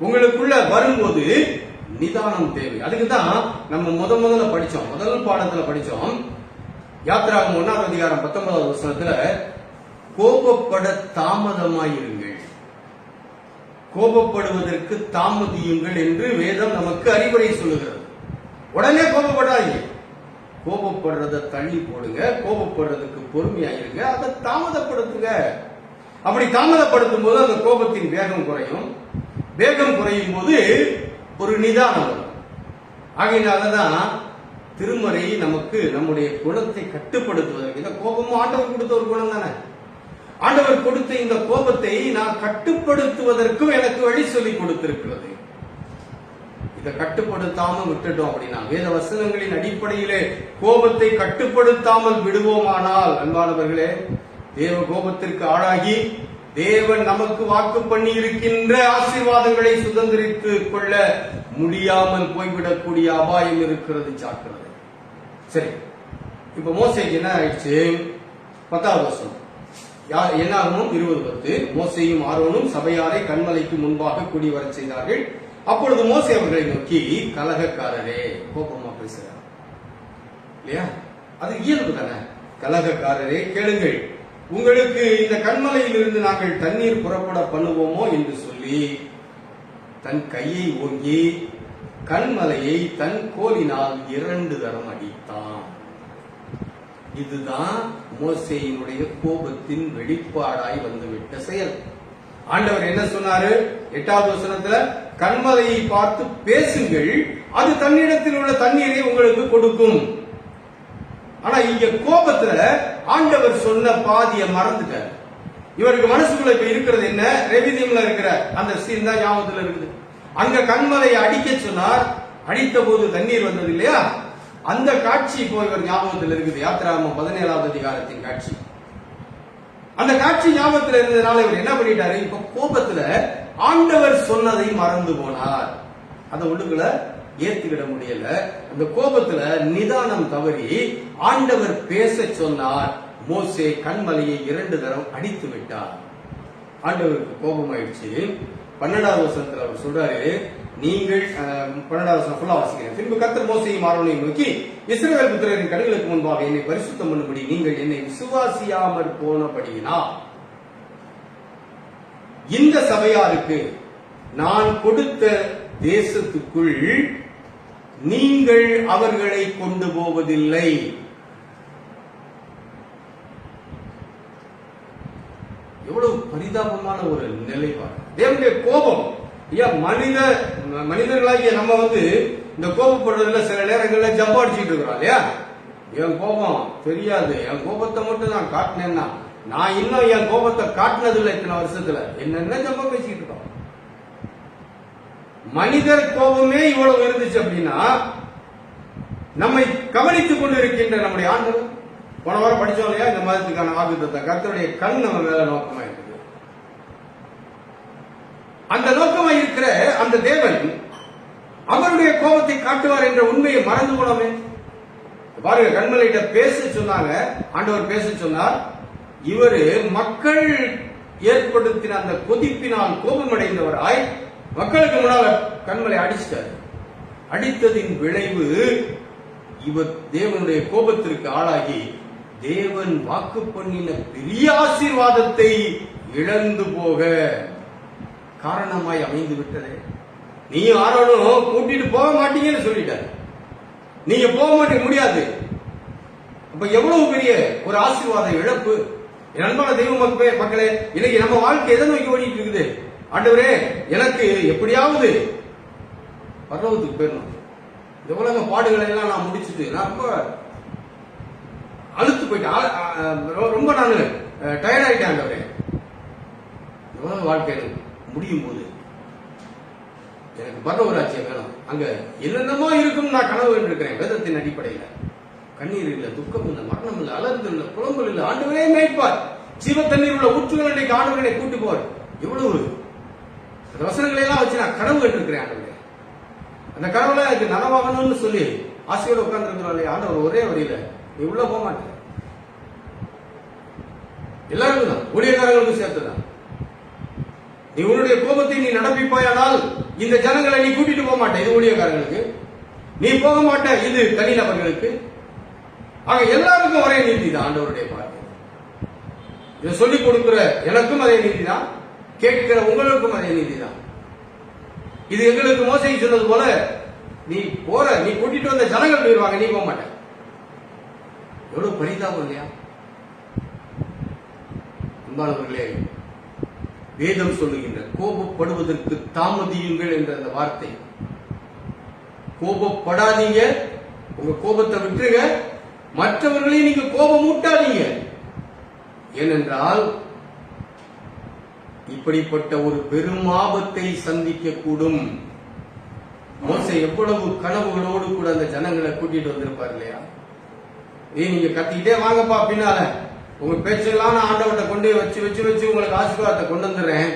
உங்களுக்குள்ள வரும்போது நிதானம் தேவை. அதுக்குதான் நம்ம முதல்ல படிச்சோம், முதல் பாடத்துல படிச்சோம், யாத்திராகமம் 1வது அதிகாரம் 19வது வசனத்துல கோபப்பட தாமதமாயிருங்கள், கோபப்படுவதற்கு தாமதியுங்கள் என்று வேதம் நமக்கு அறிவுரை சொல்லுகிறது. உடனே கோபப்படாதீங்க, கோபப்படுறத தள்ளி போடுங்க, கோபப்படுறதுக்கு பொறுமையாயிருங்க, அதை தாமதப்படுத்துங்க. அப்படி தாமதப்படுத்தும் போது அந்த கோபத்தின் வேகம் குறையும். வேகம் குறையும் போது ஒரு நிதானம் வரும். ஆகையினாலதான் திருமறை நமக்கு நம்முடைய குணத்தை கட்டுப்படுத்துவதற்கு, இந்த கோபமும் ஆண்டவர் கொடுத்த ஒரு குணம் தானே, ஆண்டவர் கொடுத்த இந்த கோபத்தை நான் கட்டுப்படுத்துவதற்கும் எனக்கு வழி சொல்லி கொடுத்திருக்கிறது. இதை கட்டுப்படுத்தாமல் விட்டுட்டோம் அப்படின்னா, வேத வசனங்களின் அடிப்படையிலே கோபத்தை கட்டுப்படுத்தாமல் விடுவோமானால், அன்பானவர்களே, தேவ கோபத்திற்கு ஆளாகி தேவன் நமக்கு வாக்கு பண்ணி இருக்கின்ற ஆசீர்வாதங்களை சுதந்திரித்துக் கொள்ள முடியாமல் போய்விடக்கூடிய அபாயம் இருக்கிறது. ஜாக்கிரதை. சரி, இப்ப மோசேக்கு என்ன ஆயிடுச்சு? 10வது வசனம் என்னாகும் 20:10. மோசேயும் ஆரோனும் சபையாரை கண்மலைக்கு முன்பாக கூடி வர செய்தார்கள். அப்பொழுது மோசே அவர்களை நோக்கி, கலகக்காரரே, கோபமா பேசுறார் இல்லையா, அது இயல்பு தானே, கலகக்காரரே கேளுங்கள், உங்களுக்கு இந்த கண்மலையில் இருந்து நாங்கள் தண்ணீர் புறப்பட பண்ணுவோமோ என்று சொல்லி தன் கையை ஓங்கி கண்மலையை தன் கோலினால் 2 தரம் அடித்தான். இதுதான் மோசேயினுடைய கோபத்தின் வெளிப்பாடாய் வந்துவிட்ட செயல். ஆண்டவர் என்ன சொன்னாரு? 8வது வசனத்துல கண்மலையை பார்த்து பேசுங்கள், அது தன்னிடத்தில் உள்ள தண்ணீரை உங்களுக்கு கொடுக்கும். ஆனா இங்க கோபத்துல ஆண்டவர் சொன்ன பாதியை மறந்துட்டார். இவருக்கு மனசுக்குள்ள இப்ப இருக்கிறது என்ன? ரெவிதீம்ல இருக்கிற அந்த சீன் தான் ஞாபகத்துல இருக்குது. அங்க கண்மலையை அடிக்க சொன்னார், அடித்த போது தண்ணீர் வந்தது இல்லையா, அந்த காட்சி இப்போ இவர் ஞாபகத்தில் இருக்குது. யாத்திராகமம் 17வது அதிகாரத்தின் காட்சி. அந்த காட்சி ஞாபகத்தில் இருந்ததுனால இவர் என்ன பண்ணிட்டாரு? இப்ப கோபத்துல ஆண்டவர் சொன்னதை மறந்து போனார். அதை உள்ளுக்குள்ள ஏத்துக்கிட முடியல. அந்த கோபத்துல நிதானம் தவறி ஆண்டவர் பேச சொன்னார். மோசே கண்மலையை 2 தரம் அடித்து விட்டார். ஆண்டவருக்கு கோபம் ஆயிடுச்சு. 12வது வசனத்துல அவர் சொல்றாரு, நீங்கள் 12வது வசனம் ஃபுல்லா வாசிக்கிறேன். பின்பு கர்த்தர் மோசேயும் ஆரோனையும் நோக்கி, இஸ்ரவேல் புத்திரரின் கண்களுக்கு முன்பாக என்னை பரிசுத்தம் பண்ணும்படி நீங்கள் என்னை விசுவாசியாமற் போனபடியினா இந்த சபையாருக்கு நான் கொடுத்த தேசத்துக்குள் நீங்கள் அவர்களை கொண்டு போவதில்லை. எவ்வளவு பரிதாபமான ஒரு நிலைப்பாடு. தேவனுடைய கோபம். மனிதர்களாகிய நம்ம இந்த கோபப்படுறதுல சில நேரங்கள்ல ஜம்பா அடிச்சுட்டு இருக்கிறோம் இல்லையா? என் கோபம் தெரியாது, என் கோபத்தை மட்டும் நான் காட்டினேன்னா, நான் இன்னும் என் கோபத்தை காட்டினதில்லை இத்தனை வருஷத்துல, என்னென்ன ஜம்பா பேசிட்டு இருக்கோம். மனிதர் கோபமே இவ்வளவு இருந்துச்சு அப்படின்னா, நம்மை கவனித்துக் கொண்டு இருக்கின்ற நம்முடைய ஆண்டவர், போன வாரம் படிச்சோம் இல்லையா, இந்த மாதத்துக்கான வாக்குத்தத்தத்தை, கர்த்தருடைய கண் நம்ம மேல நோக்கமா இருக்குது. அந்த நோக்கமா இருக்கிற அந்த தேவன் அவருடைய கோபத்தை காட்டுவார் என்ற உண்மையை மறந்து போனோமே. பாருங்க, கண்மலையிட்ட பேச சொன்னாங்க, ஆண்டவர் பேச சொன்னார். இவரு மக்கள் ஏற்படுத்தின அந்த கொதிப்பினால் கோபமடைந்தவராய் மக்களுக்கு முன்னால கண்மலை அடிச்சிட்டார். அடித்ததின் விளைவு இவர் தேவனுடைய கோபத்திற்கு ஆளாகி தேவன் வாக்கு பண்ணின பெரிய ஆசீர்வாதத்தை இழந்து போக காரணமாய் அமைந்து விட்டது. நீ ஆரோனும் கூட்டிட்டு போக மாட்டீங்கன்னு சொல்லிட்டார். நீங்க போக மாட்டீங்க, முடியாது. அப்ப எவ்வளவு பெரிய ஒரு ஆசீர்வாத இழப்பு. என் அன்பான தெய்வ மக்களே, இன்னைக்கு நம்ம வாழ்க்கை எதை நோக்கி ஓடிட்டு இருக்குது? ஆண்டவரே, எனக்கு எப்படியாவது பரலோகத்துக்கு போயிடணும், இந்த உலக பாடுகளை எல்லாம் நான் முடிச்சுட்டு, நான் ரொம்ப அழுத்து போயிட்டேன், ரொம்ப நான் டயர்ட் ஆயிட்டேன். ஆண்டவரே, இந்த உலக வாழ்க்கை முடியும் போது எனக்கு பரலோக ராஜ்யம் வேணும். அங்க என்னென்னமோ இருக்கும் நான் கனவு இருக்கிறேன். வேதத்தின் அடிப்படையில் கண்ணீர் இல்ல, துக்கம் இல்ல, மரணம் இல்ல, அலர்ந்து இல்ல, புலம்பல் இல்ல, ஆண்டவரே மேய்ப்பார், ஜீவ தண்ணீர் உள்ள ஊற்றுகள் இன்றைக்கு ஆண்டவரை கூட்டு போவார். எவ்வளவு அந்த வசனங்களை எல்லாம் வச்சு நான் கனவு கண்டிருக்கிறேன். ஆண்டவரே, அந்த கனவுல எனக்கு நனவாகணும்னு சொல்லி ஆசையோடு உட்கார்ந்து இருக்கிறாள். ஆண்டவர் ஒரே வழியில, நீ உள்ள போக மாட்டேன். எல்லாருக்கும் தான், ஊழியக்காரர்களுக்கும் சேர்த்துதான். நீ உன்னுடைய கோபத்தை நீ நடப்பிப்பாயானால் இந்த ஜனங்களை நீ கூட்டிட்டு போக மாட்டேன். இது ஊழியக்காரர்களுக்கு. நீ போக மாட்ட, இது தனிநபர்களுக்கு. ஆக எல்லாருக்கும் ஒரே நீதி தான் ஆண்டவருடைய பார்வை. இதை சொல்லிக் கொடுக்கிற எனக்கும் அதே நீதி தான், கேட்கிற உங்களுக்கும் அதே நீதி தான். இது எங்களுக்கு மோசை சொன்னது போல, நீ போற, நீ கூட்டிட்டு வந்த ஜனங்கள் போயிருவாங்க, நீ போக மாட்ட. எவ்வளவு பரிதாபம் இல்லையா? அன்பானவர்களே, வேதம் சொல்லுகின்ற கோபப்படுவதற்கு தாமதியுங்கள் என்ற அந்த வார்த்தை, கோபப்படாதீங்க, உங்க கோபத்தை விட்டுருங்க, மற்றவர்களையும் நீங்க கோபம் ஊட்டாதீங்க. ஏனென்றால் இப்படிப்பட்ட ஒரு பெரும் ஆபத்தை சந்திக்க கூடும். மோசே எவ்வளவு கனவுகளோடு கூட அந்த ஜனங்களை கூட்டிட்டு வந்திருப்பார் இல்லையா? நீங்க கத்திக்கிட்டே வாங்கப்பா, பின்னால உங்க பேச்செல்லாம் நான் ஆண்டவர்கிட்ட கொண்டு வச்சு வச்சு வச்சு உங்களுக்கு ஆசீர்வாதத்தை கொண்டு வந்துடுறேன்,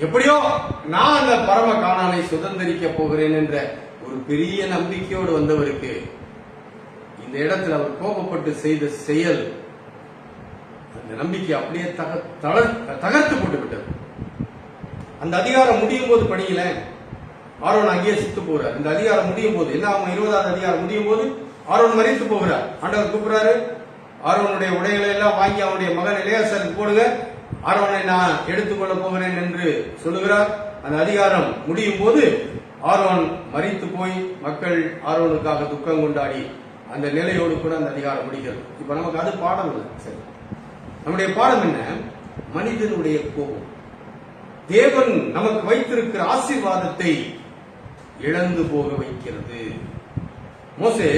எப்படியோ நான் அந்த பரம கானானை சுதந்திரிக்க போகிறேன் என்ற ஒரு பெரிய நம்பிக்கையோடு வந்தவருக்கு இந்த இடத்துல அவர் கோபப்பட்டு செய்த செயல் அந்த நம்பிக்கை அப்படியே தகர்த்து போட்டு விட்டது. அந்த அதிகாரம் முடியும் போது படிக்கல, ஆரோன் அங்கேயே சுத்து போறார். இந்த அதிகாரம் முடியும் போது என்ன ஆகும்? 20வது அதிகாரம் முடியும் போது ஆரோன் மரித்து போகிறார். ஆண்டவர் கூப்பிடுறாரு, ஆரோனுடைய உடைகளை எல்லாம் வாங்கி அவனுடைய மகன் எலியாசாருக்கு போடுங்க, ஆரோனை நான் எடுத்துக்கொள்ள போகிறேன் என்று சொல்லுகிறார். அந்த அதிகாரம் முடியும் போது ஆரோன் மரித்து போய் மக்கள் ஆரோனுக்காக துக்கம் கொண்டாடி அந்த நிலையோடு கூட அந்த அதிகாரம் முடிகிறது. இப்ப நமக்கு அது பாடம் இல்லை. சரி, நம்முடைய பாடம் என்ன? மனிதனுடைய கோபம் தேவன் நமக்கு வைத்திருக்கிற ஆசீர்வாதத்தை இழந்து போக வைக்கிறது. மோசே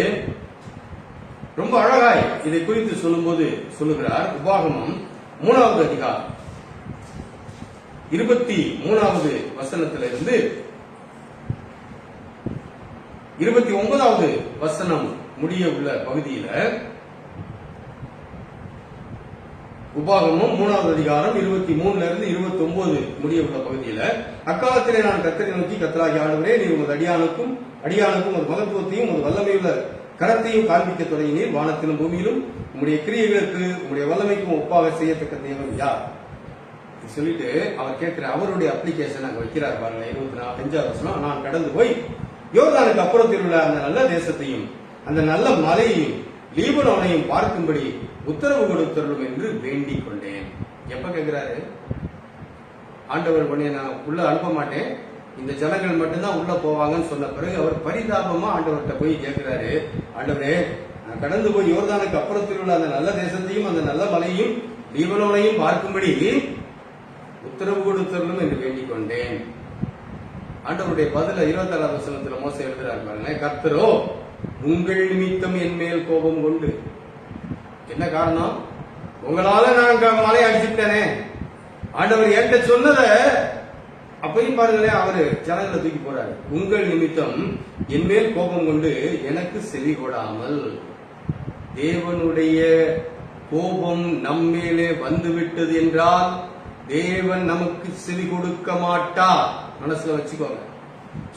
ரொம்ப அழகாய் இதை குறித்து சொல்லும்போது சொல்லுகிறார். உபாகமம் 3வது அதிகாரம் 23வது வசனத்திலிருந்து 29வது வசனம் முடிய உள்ள பகுதியில, உபாகமம் 3வது அதிகாரம் 23ல இருந்து 29 முடிய உள்ள பகுதியில, அக்காலத்திலே நான் கர்த்தரை நோக்கி, கர்த்தராகிய ஆண்டவரே, நீர் உமது அடியானுக்கும் ஒரு மகத்துவத்தையும் ஒரு வல்லமையுள்ள கரத்தையும் காண்பிக்க தொடங்கினீர். வானத்திலும் பூமியிலும் உம்முடைய கிரியைகளுக்கு உம்முடைய வல்லமைக்கும் ஒப்பாக செய்யத்தக்க தேவன் யார்? சொல்லிட்டு அவர் கேட்கிற அவருடைய அப்ளிகேஷன் அங்க வைக்கிறார் பாருங்க. 25வது வசனம், நான் கடந்து போய் யோர்தானுக்கு அப்புறத்தில் உள்ள அந்த நல்ல தேசத்தையும் அந்த நல்ல மலையையும் லீபனோனையும் பார்க்கும்படி உத்தரவு கொடுத்தருளும் என்று வேண்டிக் கொண்டேன். எப்ப கேட்கிறாரு? ஆண்டவர் உடனே நான் உள்ள அனுப்ப மாட்டேன், இந்த ஜனங்கள் மட்டும்தான் உள்ள போவாங்கன்னு சொன்ன பிறகு அவர் பரிதாபமா ஆண்டவர்கிட்ட போய் கேட்கிறாரு, ஆண்டவரே நான் கடந்து போய் யோர்தானுக்கு அப்புறத்தில் உள்ள அந்த நல்ல தேசத்தையும் அந்த நல்ல மலையும் லீபனோனையும் பார்க்கும்படி உத்தரவு கொடுத்தருளும் என்று வேண்டிக் கொண்டேன். ஆண்டவருடைய பதில 26வது வசனத்துல மோசே எழுதுறாரு பாருங்க, கர்த்தரோ உங்கள் நிமித்தம் என் மேல் கோபம் கொண்டு. என்ன காரணம்? உங்களால நான் மலை அடிச்சுட்டேனே. ஆண்டவர் என்கிட்ட சொன்னத அப்பயும் பாருங்களேன், அவரு ஜனங்களை தூக்கி போறாரு. உங்கள் நிமித்தம் என் மேல் கோபம் கொண்டு எனக்கு செவி கொடாமல். தேவனுடைய கோபம் நம்மேலே வந்துவிட்டது என்றால் தேவன் நமக்கு செவி கொடுக்க மாட்டார். மனசுல வச்சுக்கோங்க.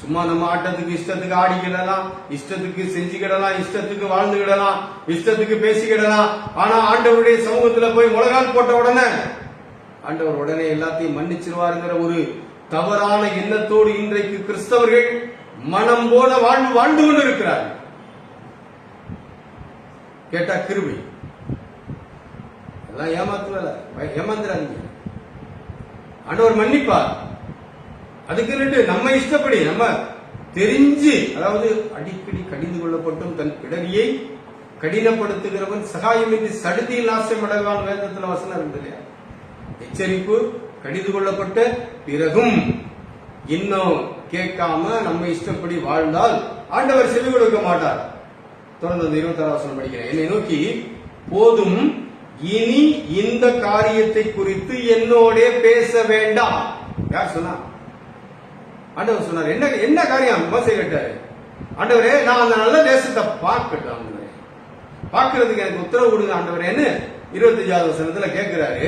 சும்மா நம்ம ஆட்டத்துக்கு இஷ்டத்துக்கு ஆடிக்கிடலாம், இஷ்டத்துக்கு செஞ்சுக்கிடலாம், இஷ்டத்துக்கு வாழ்ந்துகிடலாம், இஷ்டத்துக்கு பேசிக்கிடலாம். ஆனா ஆண்டவருடைய சமூகத்துல போய் முழங்கால் போட்ட உடனே ஆண்டவர் உடனே எல்லாத்தையும் மன்னிச்சிருவாருங்கிற ஒரு தவறான எண்ணத்தோடு இன்றைக்கு கிறிஸ்தவர்கள் மனம் போன வாழ்வு வாழ்ந்து கொண்டு இருக்கிறார்கள். கேட்டா கிருபை, அதெல்லாம் ஏமாத்துவல, ஏமாந்துறாதீங்க. ஆண்டவர் மன்னிப்பார். அதுக்கு நம்ம இஷ்டப்படி நம்ம தெரிஞ்சு, அதாவது அடிக்கடி கடிந்து கொள்ளப்பட்டும் தன் பிடரியை கடினப்படுத்துகிறவன் சகாயமின்றி சடுதியில் நாசம் அடைவான். வேதத்துல வசனம் இருக்கு இல்லையா? எச்சரிப்பு, கடிந்து கொள்ளப்பட்ட பிறகும் இன்னும் கேட்காம நம்ம இஷ்டப்படி வாழ்ந்தால் ஆண்டவர் செவி கொடுக்க மாட்டார். தொடர்ந்து 26வது வசனம் படிக்கிறேன். என்னை நோக்கி, போதும், இனி இந்த காரியத்தை குறித்து என்னோட பேச வேண்டாம். யார் சொன்னா? ஆண்டவர் சொன்னார். என்ன காரியம்? மோசே கேட்டாரு. ஆண்டவரே நான் அந்த நல்ல தேசத்தை பார்க்கட்டும், ஆண்டவரே பார்க்கறதுக்கு எனக்கு உத்தரவு கொடுங்க ஆண்டவரேன்னு 25வது வசனத்துல கேட்கிறாரு.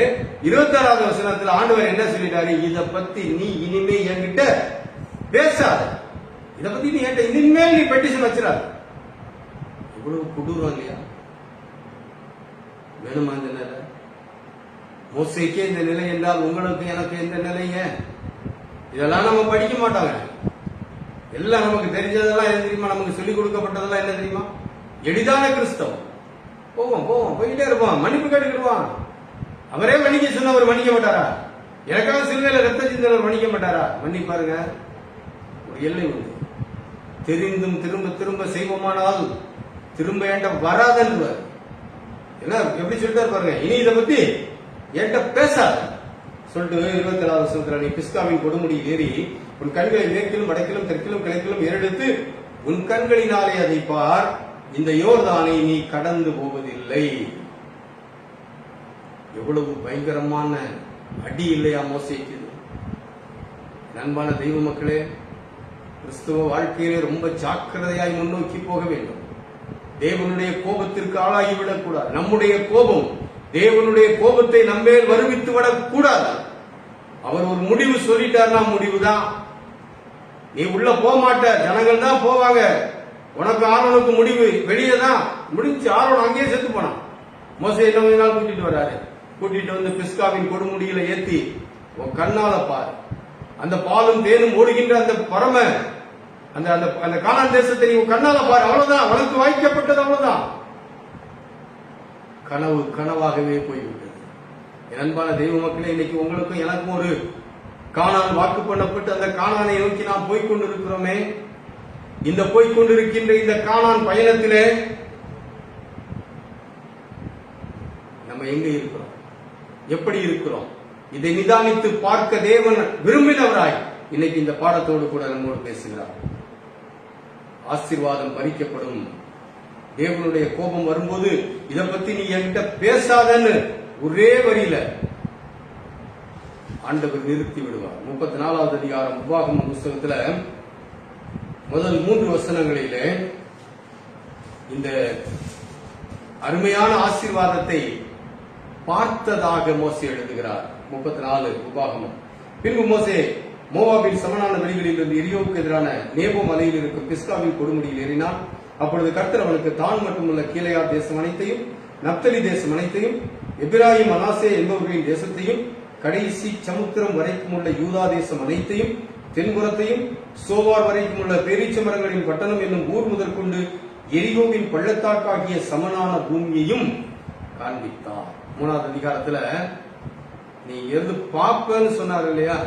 26வது வசனத்துல ஆண்டவர் என்ன சொல்லிட்டாரு? இத பத்தி நீ இனிமே என்கிட்ட பேசாத, இத பத்தி நீ என்கிட்ட இனிமேல் நீ பெட்டிஷன் வச்சிடாத. இவ்வளவு கொடூரம் இல்லையா? வேணுமா இந்த நிலை? மோசேக்கே இந்த நிலை என்றால் உங்களுக்கு எனக்கு எந்த நிலைங்க? இதெல்லாம் நம்ம படிக்க மாட்டாங்க. எல்லாம் நமக்கு தெரிஞ்சதெல்லாம் என்ன தெரியுமா? நமக்கு சொல்லிக் கொடுக்கப்பட்டதெல்லாம் என்ன தெரியுமா? எளிதான கிறிஸ்தவம். போவோம் போயிட்டே இருப்போம், மன்னிப்பு கேட்டுக்கிடுவான். அவரே மன்னிக்க சொன்னவர் மன்னிக்க மாட்டாரா? எனக்காக சிலுவையில ரத்த சிந்தனர் மன்னிக்க மாட்டாரா? மன்னிப்பாருங்க. ஒரு எல்லை உண்டு. தெரிந்தும் திரும்ப திரும்ப செய்வோமானால் திரும்ப என்கிட்ட வராதன்றார். என்ன எப்படி சொல்லிட்டாரு பாருங்க, இனி இதை பத்தி என்கிட்ட பேசாத சொல்லிட்டு 27வது வசனத்துல, நீ பிஸ்காவின் கொடுமுடியில் ஏறி உன் கண்களை மேற்கிலும் வடக்கிலும் தெற்கிலும் கிழக்கிலும் ஏறெடுத்து உன் கண்களினாலே அதை பார், இந்த யோர்தானை நீ கடந்து போவதில்லை. எவ்வளவு பயங்கரமான அடி இல்லையா மோசேக்கு? அன்பான தெய்வ மக்களே, கிறிஸ்துவ வாழ்க்கையிலே ரொம்ப ஜாக்கிரதையாய் முன்னோக்கி போக வேண்டும். தேவனுடைய கோபத்திற்கு ஆளாகிவிடக் கூடாது. நம்முடைய கோபம் தேவனுடைய கோபத்தை நம்மேல் வருவித்து விடக்கூடாது. அவர் ஒரு முடிவு சொல்லிட்டார்னா முடிவுதான். நீ உள்ள போக மாட்ட, ஜனங்கள் தான் போவாங்க. உனக்கு ஆரோனுக்கு முடிவு வெளியே தான் முடிஞ்சு. ஆரோன் அங்கேயே செத்து போனான். மோசே என்ன கொஞ்ச நாள் கூட்டிட்டு வர்றாரு. கூட்டிட்டு வந்து பிஸ்காவின் கொடுமுடியில ஏத்தி உன் கண்ணால பாரு, அந்த பாலும் தேனும் ஓடுகின்ற அந்த பரம அந்த கானான் தேசத்தை நீ கண்ணால பாரு. அவ்வளவுதான், உனக்கு வாய்க்கப்பட்டது அவ்வளவுதான். கனவு கனவாகவே போய்விட்டது. அன்பான தெய்வ மக்களே, இன்னைக்கு உங்களுக்கும் எனக்கும் ஒரு கானான் வாக்கு பண்ணப்பட்டு அந்த கானானை நோக்கி நாம் போய்கொண்டிருக்கிறோமே. இந்த போய்கொண்டிருக்கின்ற இந்த கானான் பயணத்திலே நம்ம எங்க இருக்கிறோம், எப்படி இருக்கிறோம்? இதை நிதானித்து பார்க்க தேவன் விரும்பினவராய் இன்னைக்கு இந்த பாடத்தோடு கூட நம்மோடு பேசுகிறார். ஆசீர்வாதம் பறிக்கப்படும். தேவனுடைய கோபம் வரும்போது இதை பத்தி நீ என்கிட்ட பேசாதன்னு ஒரே வரியில ஆண்டவர் நிறுத்தி விடுவார். 34வது அதிகாரம் உபாகம புஸ்தகத்துல முதல் 3 வசனங்களிலே இந்த அருமையான ஆசீர்வாதத்தை பார்த்ததாக மோசே எழுதுகிறார். 34 உபாகமம். பின்பு மோசே மோவாபின் சமனான வெளிகளில் இருந்து எரியோவுக்கு எதிரான நேபோ மலையில் இருக்கும் பிஸ்காவின் கொடுமுடியில் ஏறினான். அப்பொழுது கர்த்தர் அவனுக்கு தான் மட்டுமுள்ள கீலேயாத் தேசம் அனைத்தையும், நப்தலி தேசம் அனைத்தையும், எபிராயிம் மனாசே என்பவர்களின் தேசத்தையும், கடைசி சமுத்திரம் வரைக்கும் உள்ள யூதா தேசம் அனைத்தையும், தென்புறத்தையும், சோவார் வரைக்கும் உள்ள பேரீச்ச மரங்களின் பட்டணம் என்னும் ஊர் முதற்கொண்டு எரிகோவின் பள்ளத்தாக்காகிய சமனான பூமியையும் காண்பித்தார். 3வது அதிகாரத்துல நீ இருந்து பாப்பன்னு சொன்னார் இல்லையா?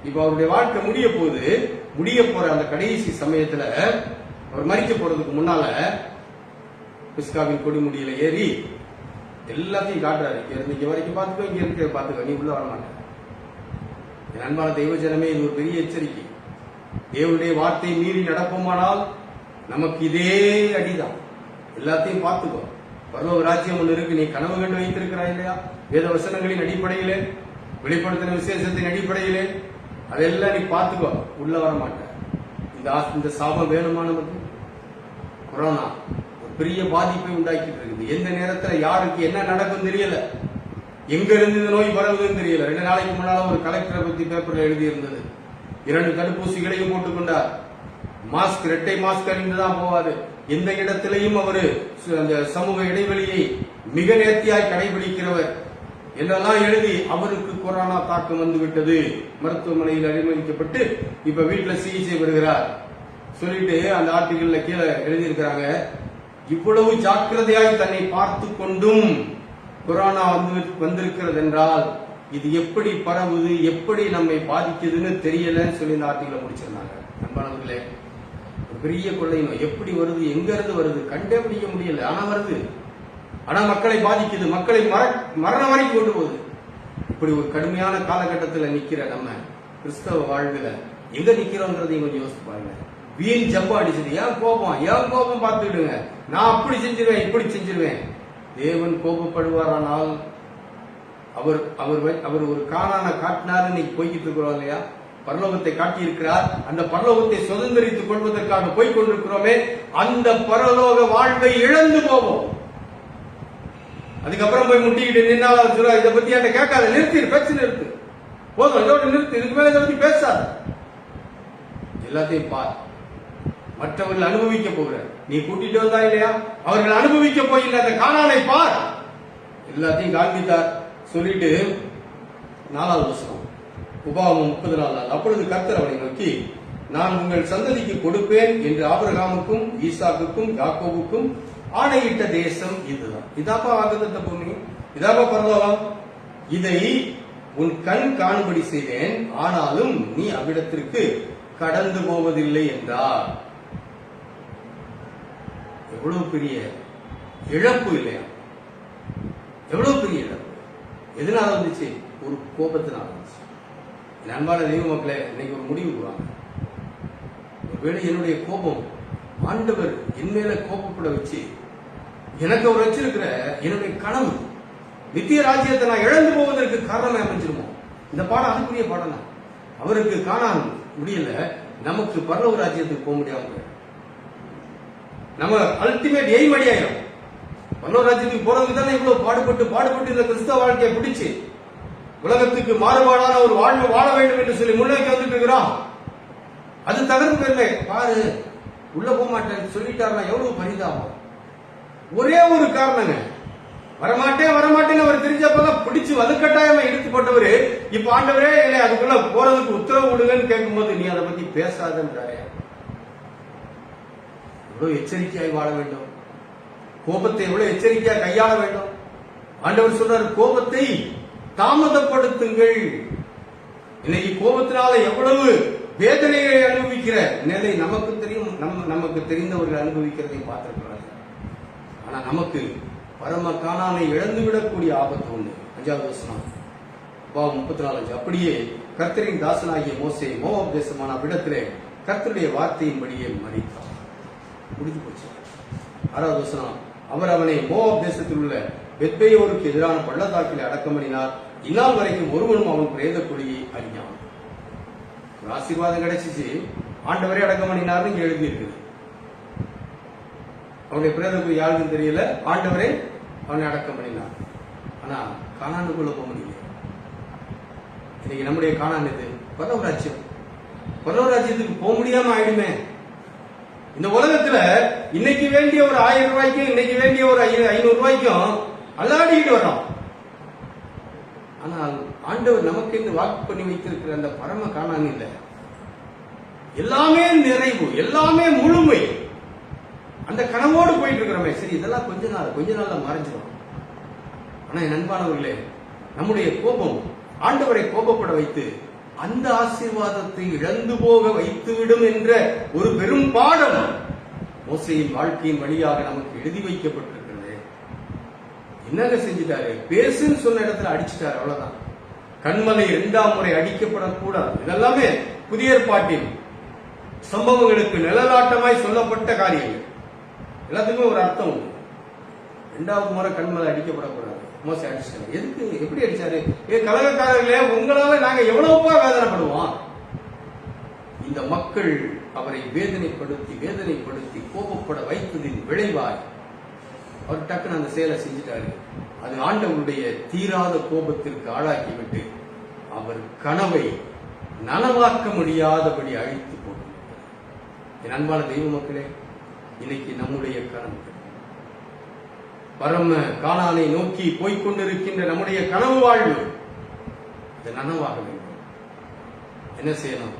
இப்ப அவருடைய வாழ்க்கை முடிய போற அந்த கடைசி சமயத்துல அவர் மரிக்க போறதுக்கு முன்னால பிஸ்காவின் கொடிமுடியில ஏறி எல்லாத்தையும் காட்டுறாரு. இங்க வரைக்கும் பார்த்துக்கோ, இங்க இருக்கிற பார்த்துக்கோ, நீ உள்ள வரமாட்ட. என் அன்பான தெய்வ ஜனமே, இது ஒரு பெரிய எச்சரிக்கை. தேவனுடைய வார்த்தையை மீறி நடப்போமானால் நமக்கு இதே அடிதான். எல்லாத்தையும் பார்த்துக்கோ. பரலோக ராஜ்யம் ஒன்று இருக்கு, நீ கனவு கண்டு வைத்திருக்கிறாய் இல்லையா? வேத வசனங்களின் அடிப்படையிலே, வெளிப்படுத்தின விசேஷத்தின் அடிப்படையிலே அதெல்லாம் நீ பார்த்துக்கோ, உள்ள வர மாட்ட. இந்த சாபம் வேணுமா நமக்கு? கொரோனா ஒரு பெரிய பாதிப்பை உண்டாக்கிட்டு இருக்குது. எந்த நேரத்துல யாருக்கு என்ன நடக்கும் தெரியல, எங்க இருந்து இந்த நோய் பரவுதுன்னு தெரியல. 2 நாளைக்கு முன்னால ஒரு கலெக்டரை பத்தி பேப்பர்ல எழுதி இருந்தது. 2 தடுப்பூசிகளையும் போட்டுக்கொண்டார். மாஸ்க், 2 மாஸ்க் அணிந்துதான் போவாரு. எந்த இடத்திலையும் அவரு அந்த சமூக இடைவெளியை மிக நேர்த்தியாய் கடைபிடிக்கிறவர் என்றெல்லாம் எழுதி அவருக்கு கொரோனா தாக்கம் வந்துவிட்டது. மருத்துவமனையில் அனுமதிக்கப்பட்டு இப்ப வீட்டுல சிகிச்சை பெறுகிறார் சொல்லிட்டு அந்த ஆர்டிகல்ல கீழே எழுதியிருக்கிறாங்க. இவ்வளவு ஜாக்கிரதையாய் தன்னை பார்த்து கொண்டும் கொரோனா வந்திருக்கிறது என்றால் இது எப்படி பரவுது, எப்படி நம்மை பாதிக்குதுன்னு தெரியலன்னு சொல்லி இந்த ஆர்டிகல் முடிச்சிருந்தாங்க. அன்பானவர்களே, பெரிய கொள்ளை நோய் எப்படி வருது, எங்க இருந்து வருது கண்டுபிடிக்க முடியல. ஆனா வருது, ஆனா மக்களை பாதிக்குது, மக்களை மரணம் வரைக்கும் கொண்டு போகுது. இப்படி ஒரு கடுமையான காலகட்டத்தில் நிக்கிற நம்ம கிறிஸ்தவ வாழ்வுல எங்க நிக்கிறோங்கிறதையும் கொஞ்சம் யோசிச்சு பாருங்க. வீண் ஜம்பா அடிச்சது ஏன் கோபம் பார்த்துக்கிடுங்க. நான் அப்படி செஞ்சிருவேன், இப்படி செஞ்சிருவேன். தேவன் கோபப்படுவாரானால் அவர் ஒரு காணான காட்டினாரு. இன்னைக்கு போய்கிட்டு இருக்கிறோம் இல்லையா? பரலோகத்தை காட்டியிருக்கிறார். அந்த பரலோகத்தை சுதந்திரித்துக் கொள்வதற்காக போய் கொண்டிருக்கிறோமே, அந்த பரலோக வாழ்வை இழந்து போவோம். அதுக்கப்புறம் போய் முட்டிக்கிட்டு நின்னாலும் சொல்ல, இதை பத்தி என்கிட்ட கேட்காத, நிறுத்தி பேச்சு நிறுத்து, போதும், இதோட நிறுத்து, இதுக்கு மேல இதை பத்தி பேசாத. எல்லாத்தையும் பார், மற்றவர்கள் அனுபவிக்க போகிற நீ கூட்டிட்டு வந்தா இல்லையா? அவர்கள் அனுபவிக்க போகிற அந்த காணானை பார். எல்லாத்தையும் காண்பித்தார். சொல்லிட்டு 4வது வசனம், உபாகமம் 34. அப்பொழுது கர்த்தர் அவனை நோக்கி, நான் உங்கள் சந்ததிக்கு கொடுப்பேன் என்று ஆபிரகாமுக்கும் ஈசாக்குக்கும் யாக்கோபுக்கும் ஆணையிட்ட தேசம் இதுதான். இதாப்பா வாக்குத்தத்த பூமி, இதாப்பா பரலோகம். இதை உன் கண் காணும்படி செய்தேன், ஆனாலும் நீ அவ்விடத்திற்கு கடந்து போவதில்லை என்றார். எவ்வளவு பெரிய இழப்பு இல்லையா? எவ்வளவு பெரிய இழப்பு. எதனால வந்துச்சு? ஒரு கோபத்தினால வந்துச்சு. அன்பான தெய்வ மக்களே, இன்னைக்கு ஒரு முடிவுக்கு வாங்க. ஒருவேளை என்னுடைய கோபம் ஆண்டவர் என் மேல கோபப்பட வச்சு எனக்கு அவர் வச்சிருக்கிற என்னுடைய கனவு நித்திய ராஜ்யத்தை நான் இழந்து போவதற்கு காரணம் அமைஞ்சிருமோ? இந்த பாடம் அதுக்குரிய பாடம் தான். அவருக்கு காண முடியல, நமக்கு பரலோக ராஜ்யத்துக்கு போக முடியாம நம்ம அல்டிமேட் எய்ம் அடியாயிரும். பரலோக ராஜ்யத்துக்கு போறதுக்கு தானே இவ்வளவு பாடுபட்டு இந்த கிறிஸ்தவ வாழ்க்கையை பிடிச்சு உலகத்துக்கு மாறுபாடான ஒரு வாழ்வு வாழ வேண்டும் என்று சொல்லி முன்னோக்கி வந்துட்டு இருக்கிறோம். அது தகர்ந்து இல்லை. பாரு, உள்ள போக மாட்டேன் சொல்லிட்டாருன்னா எவ்வளவு பரிதாபம். ஒரே ஒரு காரணங்க, வரமாட்டேன்னு அவர் தெரிஞ்சப்பதான் பிடிச்சு வலுக்கட்டாயமா எடுத்து போட்டவரு. இப்ப ஆண்டவரே இல்லை அதுக்குள்ள போறதுக்கு உத்தரவு விடுங்கன்னு கேட்கும் போது நீ அதை பத்தி பேசாதன்றாரு. எவ்வளவு எச்சரிக்கையாய் வாழ வேண்டும், கோபத்தை எவ்வளவு எச்சரிக்கையா கையாள வேண்டும். ஆண்டவர் சொல்றாரு, கோபத்தை தாமதப்படுத்துங்கள். இன்னைக்கு கோபத்தினால எவ்வளவு வேதனையை அனுபவிக்கிற நிலை நமக்கு தெரியும். நமக்கு தெரிந்தவர்கள் அனுபவிக்கிறதை பார்த்திருக்கிறார்கள். ஆனா நமக்கு பரம கானானை இழந்துவிடக்கூடிய ஆபத்து உண்டு. 5வது வசனம், 34. அப்படியே கர்த்தரின் தாசனாகிய மோசே மோவாப் தேசமான அவ்விடத்திலே கர்த்தருடைய வார்த்தையின்படியே மரித்தார். முடிஞ்சு போச்சு. 6வது வசனம், அவர் அவனை மோவாப் தேசத்தில் உள்ள பெத்பேயோருக்கு எதிரான பள்ளத்தாக்கில் அடக்கம் பண்ணினார். இந்நாள் வரைக்கும் ஒருவனும் அவன் பிரேத கொடியை அறிஞான். ஒரு ஆசீர்வாதம் கிடைச்சிச்சு, ஆண்டவரே அடக்கம் பண்ணினார்னு இங்க எழுதி இருக்குது. அவனுடைய பிரேத கொடி யாருக்கும் தெரியல, ஆண்டவரே அவனை அடக்கம் பண்ணினார். ஆனா கானானுக்குள்ள போக முடியல. இன்னைக்கு நம்முடைய கானான் இது பரலோக ராஜ்யம். பரலோக ராஜ்யத்துக்கு போக முடியாம ஆயிடுமே. இந்த உலகத்துல இன்னைக்கு வேண்டிய ஒரு 1000 ரூபாய்க்கும் இன்னைக்கு வேண்டிய ஒரு 500 ரூபாய்க்கும் அல்லாடிக்கிட்டு வர்றோம். ஆனால் ஆண்டவர் நமக்கு என்று வாக்கு பண்ணி வைத்திருக்கிற அந்த பரம காணான் இல்லை. எல்லாமே நிறைவு, எல்லாமே முழுமை. அந்த கனவோடு போயிட்டு இருக்கிறோமே, சரி இதெல்லாம் கொஞ்ச நாள்ல மறைஞ்சிடும். ஆனா என் அன்பானவர்களே, நம்முடைய கோபம் ஆண்டவரை கோபப்பட வைத்து அந்த ஆசீர்வாதத்தை இழந்து போக வைத்துவிடும் என்ற ஒரு பெரும் பாடம் மோசேயின் வாழ்க்கையின் வழியாக நமக்கு எழுதி வைக்கப்பட்டிருக்கிறது. என்னங்க செஞ்சிட்டாரு? பேசுன்னு சொன்ன இடத்துல அடிச்சுட்டாரு, அவ்வளவுதான். கண்மலை 2ஆம் முறை அடிக்கப்படக்கூடாது. இதெல்லாமே புதிய ஏற்பாட்டின் சம்பவங்களுக்கு நிழலாட்டமாய் சொல்லப்பட்ட காரியங்கள். எல்லாத்துக்குமே ஒரு அர்த்தம் உண்டு. 2வது முறை கண்மலை அடிக்கப்படக்கூடாது. மோசே அடிச்சாரு. எதுக்கு? எப்படி அடிச்சாரு? கலகக்காரர்களே, உங்களால நாங்க எவ்வளவுப்பா வேதனைப்படுவோம். இந்த மக்கள் அவரை வேதனைப்படுத்தி கோபப்பட வைத்ததின் விளைவாய் அவர் டக்குன்னு அந்த செயலை செஞ்சிட்டாரு. அது ஆண்டவருடைய தீராத கோபத்திற்கு ஆளாக்கிவிட்டு அவர் கனவை நனவாக்க முடியாதபடி அழித்து போட்டு. என் அன்பான தெய்வ மக்களே, இன்னைக்கு நம்முடைய கனவு பரம கானானை நோக்கி போய்கொண்டிருக்கின்ற நம்முடைய கனவு வாழ்வு இது நனவாக வேண்டும். என்ன செய்யணும்?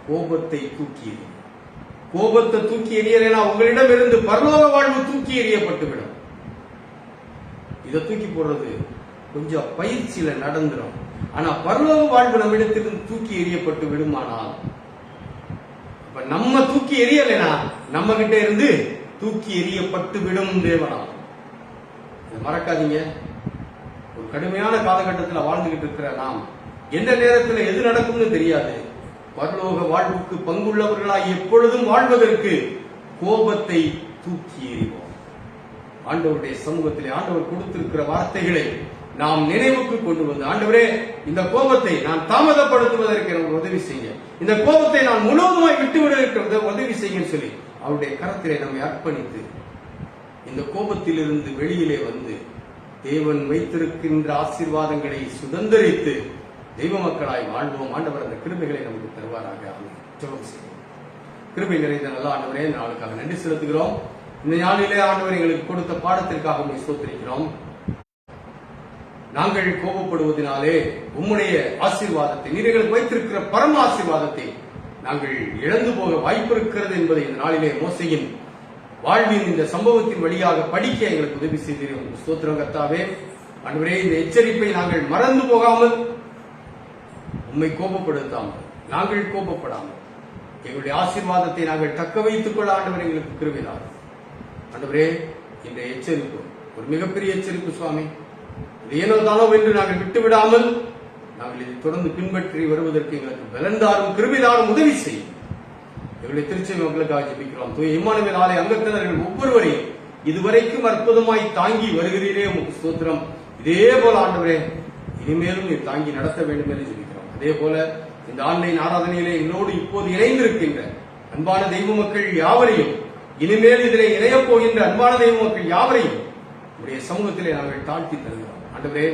கோபத்தை தூக்கி எறிய. கோபத்தை தூக்கி எறியலைனா உங்களிடம் இருந்து பரலோக வாழ்வு தூக்கி எறியப்பட்டுவிடும். இதை தூக்கி போடுறது கொஞ்சம் பயிற்சியில நடந்துடும். ஆனா பரலோக வாழ்வு நம்மிடத்திலிருந்து தூக்கி எறியப்பட்டு விடுமானால், நம்ம தூக்கி எறியலைனா நம்ம கிட்ட இருந்து தூக்கி எறியப்பட்டு விடும் தேவனால். மறக்காதீங்க, ஒரு கடுமையான காலகட்டத்தில் வாழ்ந்துகிட்டு இருக்கிற நாம் எந்த நேரத்தில் எது நடக்கும்னு தெரியாது. பரலோக வாழ்வுக்கு பங்குள்ளவர்களாய் எப்பொழுதும் வாழ்வதற்கு கோபத்தை தூக்கி எறிவோம். ஆண்டவருடைய சமூகத்திலே ஆண்டவர் கொடுத்திருக்கிற வார்த்தைகளை நாம் நினைவுக்கு கொண்டு வந்து, ஆண்டவரே இந்த கோபத்தை நான் தாமதப்படுத்துவதற்கு எனக்கு உதவி செய்ய, இந்த கோபத்தை நான் முழுவதுமாய் விட்டுவிட உதவி செய்ய சொல்லி அவருடைய கரத்திலே நம்மை அர்ப்பணித்து இந்த கோபத்திலிருந்து வெளியிலே வந்து தேவன் வைத்திருக்கின்ற ஆசீர்வாதங்களை சுதந்திரித்து தெய்வ மக்களாய் வாழ்வோம். ஆண்டவர் அந்த கிருபைகளை நமக்கு தருவாராக. ஜெபம் செய்வோம். கிருபை நிறைந்த நல்ல ஆண்டவரே, நாளுக்காக நன்றி செலுத்துகிறோம். இந்த நாளிலே ஆண்டவர் எங்களுக்கு கொடுத்த பாடத்திற்காக ஸ்தோத்திரிக்கிறோம். நாங்கள் கோபப்படுவதனாலே உம்முடைய ஆசீர்வாதத்தை, நீர் எங்களுக்கு வைத்திருக்கிற பரம ஆசீர்வாதத்தை நாங்கள் இழந்து போக வாய்ப்பு இருக்கிறது என்பதை இந்த நாளிலே மோசேயின் வாழ்வின் இந்த சம்பவத்தின் வழியாக படிக்க எங்களுக்கு உதவி செய்தீர்கள். ஸ்தோத்திரம் கர்த்தாவே. ஆண்டவரே, இந்த எச்சரிப்பை நாங்கள் மறந்து போகாமல், உம்மை கோபப்படுத்தாமல், நாங்கள் கோபப்படாமல் எங்களுடைய ஆசீர்வாதத்தை நாங்கள் தக்க வைத்துக் கொள்ள ஆண்டவர் எங்களுக்கு கிருபை தாரும். ஆண்டவரே, இந்த எச்சரிப்பு ஒரு மிகப்பெரிய எச்சரிப்பு சுவாமி. இது ஏனோ தானோ என்று நாங்கள் விட்டுவிடாமல் நாங்கள் இதை தொடர்ந்து பின்பற்றி வருவதற்கு எங்களுக்கு பலன்தாரும் கிருபைதாரும் உதவி செய்யும். எங்களுடைய திருச்சி மக்களுக்காக ஜெபிக்கிறோம். தூய இம்மானுவேல் ஆலய அங்கத்தினர்கள் ஒவ்வொருவரையும் இதுவரைக்கும் அற்புதமாய் தாங்கி வருகிறீரே, உமக்கு ஸ்தோத்திரம். இதே போல ஆண்டவரே, இனிமேலும் நீர் தாங்கி நடத்த வேண்டும் என்று ஜெபிக்கிறோம். அதே போல இந்த ஆன்லைன் ஆராதனையிலே என்னோடு இப்போது இணைந்திருக்கின்ற அன்பான தெய்வ மக்கள் யாவரையும், இனிமேல் இதிலே இணையப் போகின்ற அன்பான தெய்வ மக்கள் யாவரையும் உடைய சமூகத்திலே நாங்கள் தாழ்த்தி தருகிறோம். ஆண்டவரே,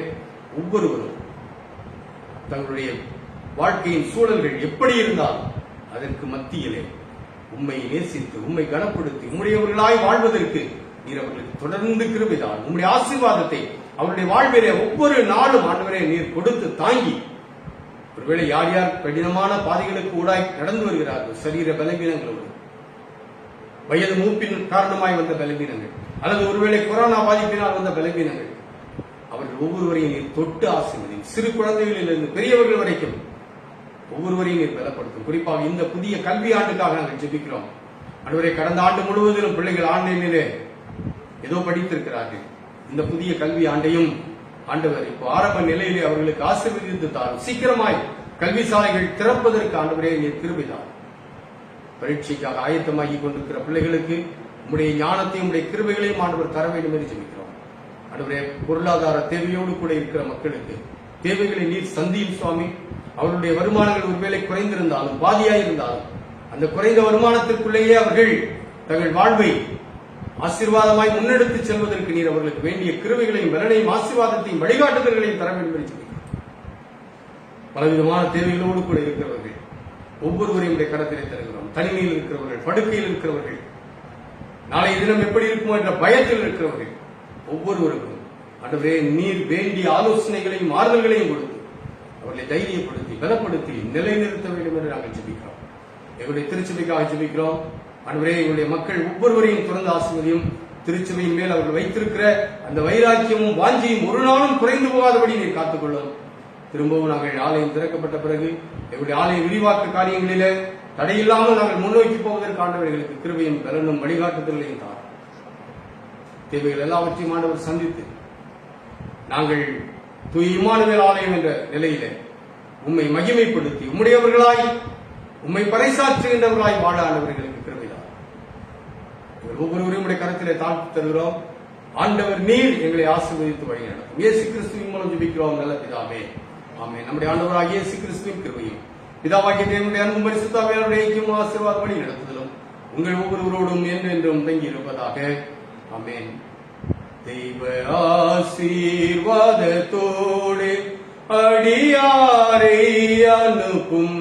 ஒவ்வொருவரும் தங்களுடைய வாழ்க்கையின் சூழல்கள் எப்படி இருந்தாலும் அதற்கு மத்தியிலே உம்மை நேசித்து, உம்மை கனப்படுத்தி, உம்முடையவர்களாய் வாழ்வதற்கு நீர் அவர்களுக்கு தொடர்ந்து கிருபைதான். உம்முடைய ஆசீர்வாதத்தை அவருடைய வாழ்விலே ஒவ்வொரு நாளும் ஆண்டவரே நீர் கொடுத்து தாங்கி, ஒருவேளை யார் யார் கடினமான பாதைகளுக்கு ஊடாய் நடந்து வருகிறார்கள், சரீர பலவீனங்களோடு, வயது மூப்பின் காரணமாய் வந்த பலவீனங்கள், அல்லது ஒருவேளை கொரோனா பாதிப்பினால் வந்த பலவீனங்கள், அவர்கள் ஒவ்வொருவரையும் நீர் தொட்டு ஆசீர்வதியும். சிறு குழந்தைகளிலிருந்து பெரியவர்கள் வரைக்கும் ஒவ்வொருவரையும் நீர் பலப்படுத்தும். குறிப்பாக இந்த புதிய கல்வி ஆண்டுக்காக நாங்கள் ஜெபிக்கிறோம். ஆண்டவரே, கடந்த ஆண்டு முழுவதிலும் பிள்ளைகள் ஆன்லைனிலே ஏதோ படித்திருக்கிறார்கள். இந்த புதிய கல்வி ஆண்டையும் ஆண்டவர் இப்போ ஆரம்ப நிலையிலே அவர்களுக்கு ஆசீர்வதித்து தாரும். சீக்கிரமாய் கல்வி சாலைகள் திறப்பதற்கு ஆண்டவரே நீர் கிருபை தாரும். பரீட்சைக்காக ஆயத்தமாகி கொண்டிருக்கிற பிள்ளைகளுக்கு உம்முடைய ஞானத்தையும் உம்முடைய கிருபைகளையும் ஆண்டவர் தர வேண்டும் என்று ஜெபிக்கிறோம். ஆண்டவரே, பொருளாதார தேவையோடு கூட இருக்கிற மக்களுக்கு தேவைகளை நீர் சந்தியும் சுவாமி. அவருடைய வருமானங்கள் ஒருவேளை குறைந்திருந்தாலும், பாதியாயிருந்தாலும், அந்த குறைந்த வருமானத்திற்குள்ளேயே அவர்கள் தங்கள் வாழ்வை ஆசீர்வாதமாய் முன்னெடுத்து செல்வதற்கு நீர் அவர்களுக்கு வேண்டிய கிருபைகளையும் பலனையும் ஆசீர்வாதத்தையும் வழிகாட்டுதல்களையும் தர வேண்டும் என்று பலவிதமான தேவைகளோடு கூட இருக்கிறவர்கள் ஒவ்வொருவரையும் கரத்திலே தருகிறோம். தனிமையில் இருக்கிறவர்கள், படுக்கையில் இருக்கிறவர்கள், நாளைய தினம் எப்படி இருக்குமோ என்ற பயத்தில் இருக்கிறவர்கள் ஒவ்வொருவருக்கும் ஆண்டவரே நீர் வேண்டிய ஆலோசனைகளையும் ஆறுதல்களையும் கொடுத்து அவர்களை தைரியப்படுத்தி பலப்படுத்தி நிலைநிறுத்த வேண்டும் என்று நாங்கள் ஜெபிக்கிறோம். எங்களுடைய திருச்சபைக்காக ஜெபிக்கிறோம். ஆண்டவரே, எங்களுடைய மக்கள் ஒவ்வொருவரையும் தொடர்ந்து ஆசீர்வதியும். திருச்சபையின் மேல் அவர்கள் வைத்திருக்கிற அந்த வைராக்கியமும் வாஞ்சியும் ஒரு நாளும் குறைந்து போகாதபடி நீர் காத்துக்கொள்ளும். திரும்பவும் நாங்கள் ஆலயம் திறக்கப்பட்ட பிறகு எங்களுடைய ஆலய விரிவாக்க காரியங்களிலே தடையில்லாமல் நாங்கள் முன்னோக்கி போவதற்கு ஆண்டவர்களுக்கு கிருபையும் பலனும் வழிகாட்டுதல்களையும் தார். தேவைகள் எல்லாவற்றையும் ஆண்டவர் சந்தித்து நாங்கள் தூய இம்மானுவேல் ஆலயம் என்ற நிலையிலே உம்மை மகிமைப்படுத்தி உம்முடையவர்களாய் உம்மை பறைசாற்றுகின்றவர்களாய் வாழ ஆண்டவர்களுக்கு கிருபைதான். ஒவ்வொருவரையும் உடைய கரத்திலே தாழ்த்து தருகிறோம். ஆண்டவர் நீர் எங்களை ஆசீர்வதித்து வழி நடத்தும். இயேசு கிறிஸ்துவின் மூலம் ஜெபிக்கிறோம் நல்ல பிதாவே, ஆமென். நம்முடைய ஆண்டவராகிய இயேசு கிறிஸ்துவின் கிருபையும் பிதாவாகிய தேவனுடைய அன்பும் பரிசுத்த ஆவியானவருடைய ஐக்கியமும் ஆசீர்வாதம் வழி நடத்துதலும் உங்கள் ஒவ்வொருவரோடும் என்றென்றும் தங்கி இருப்பதாக. ஆமென். தெய்வ ஆசீர்வாதத்தோடு அடியாரை அனுப்பும்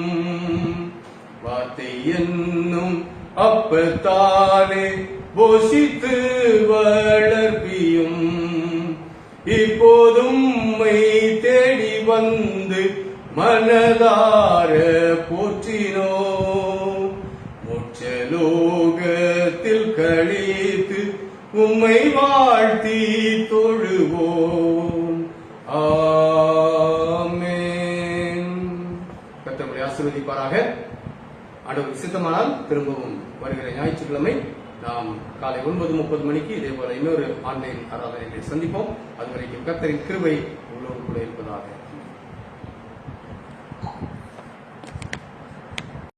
வார்த்தை என்னும் அப்பத்தாலே போஷித்து வளர்ப்பியும் இப்போதும் தேடி வந்து மனதார போற்றினோ மோட்சலோகத்தில் கழித்து உம்மை வாழ்த்தி தொழுவோம். ஆமென். கர்த்தர் ஆசீர்வதிப்பாராக. ஆண்டவர் சித்தமானால் திரும்பவும் வருகிற ஞாயிற்றுக்கிழமை நாம் காலை 9:30 மணிக்கு இதே போல இன்னொரு ஆன்லைன் ஆராதனைகளை சந்திப்போம். அதுவரைக்கும் கர்த்தரின் கிருபை உங்களோடு கூட இருப்பதாக.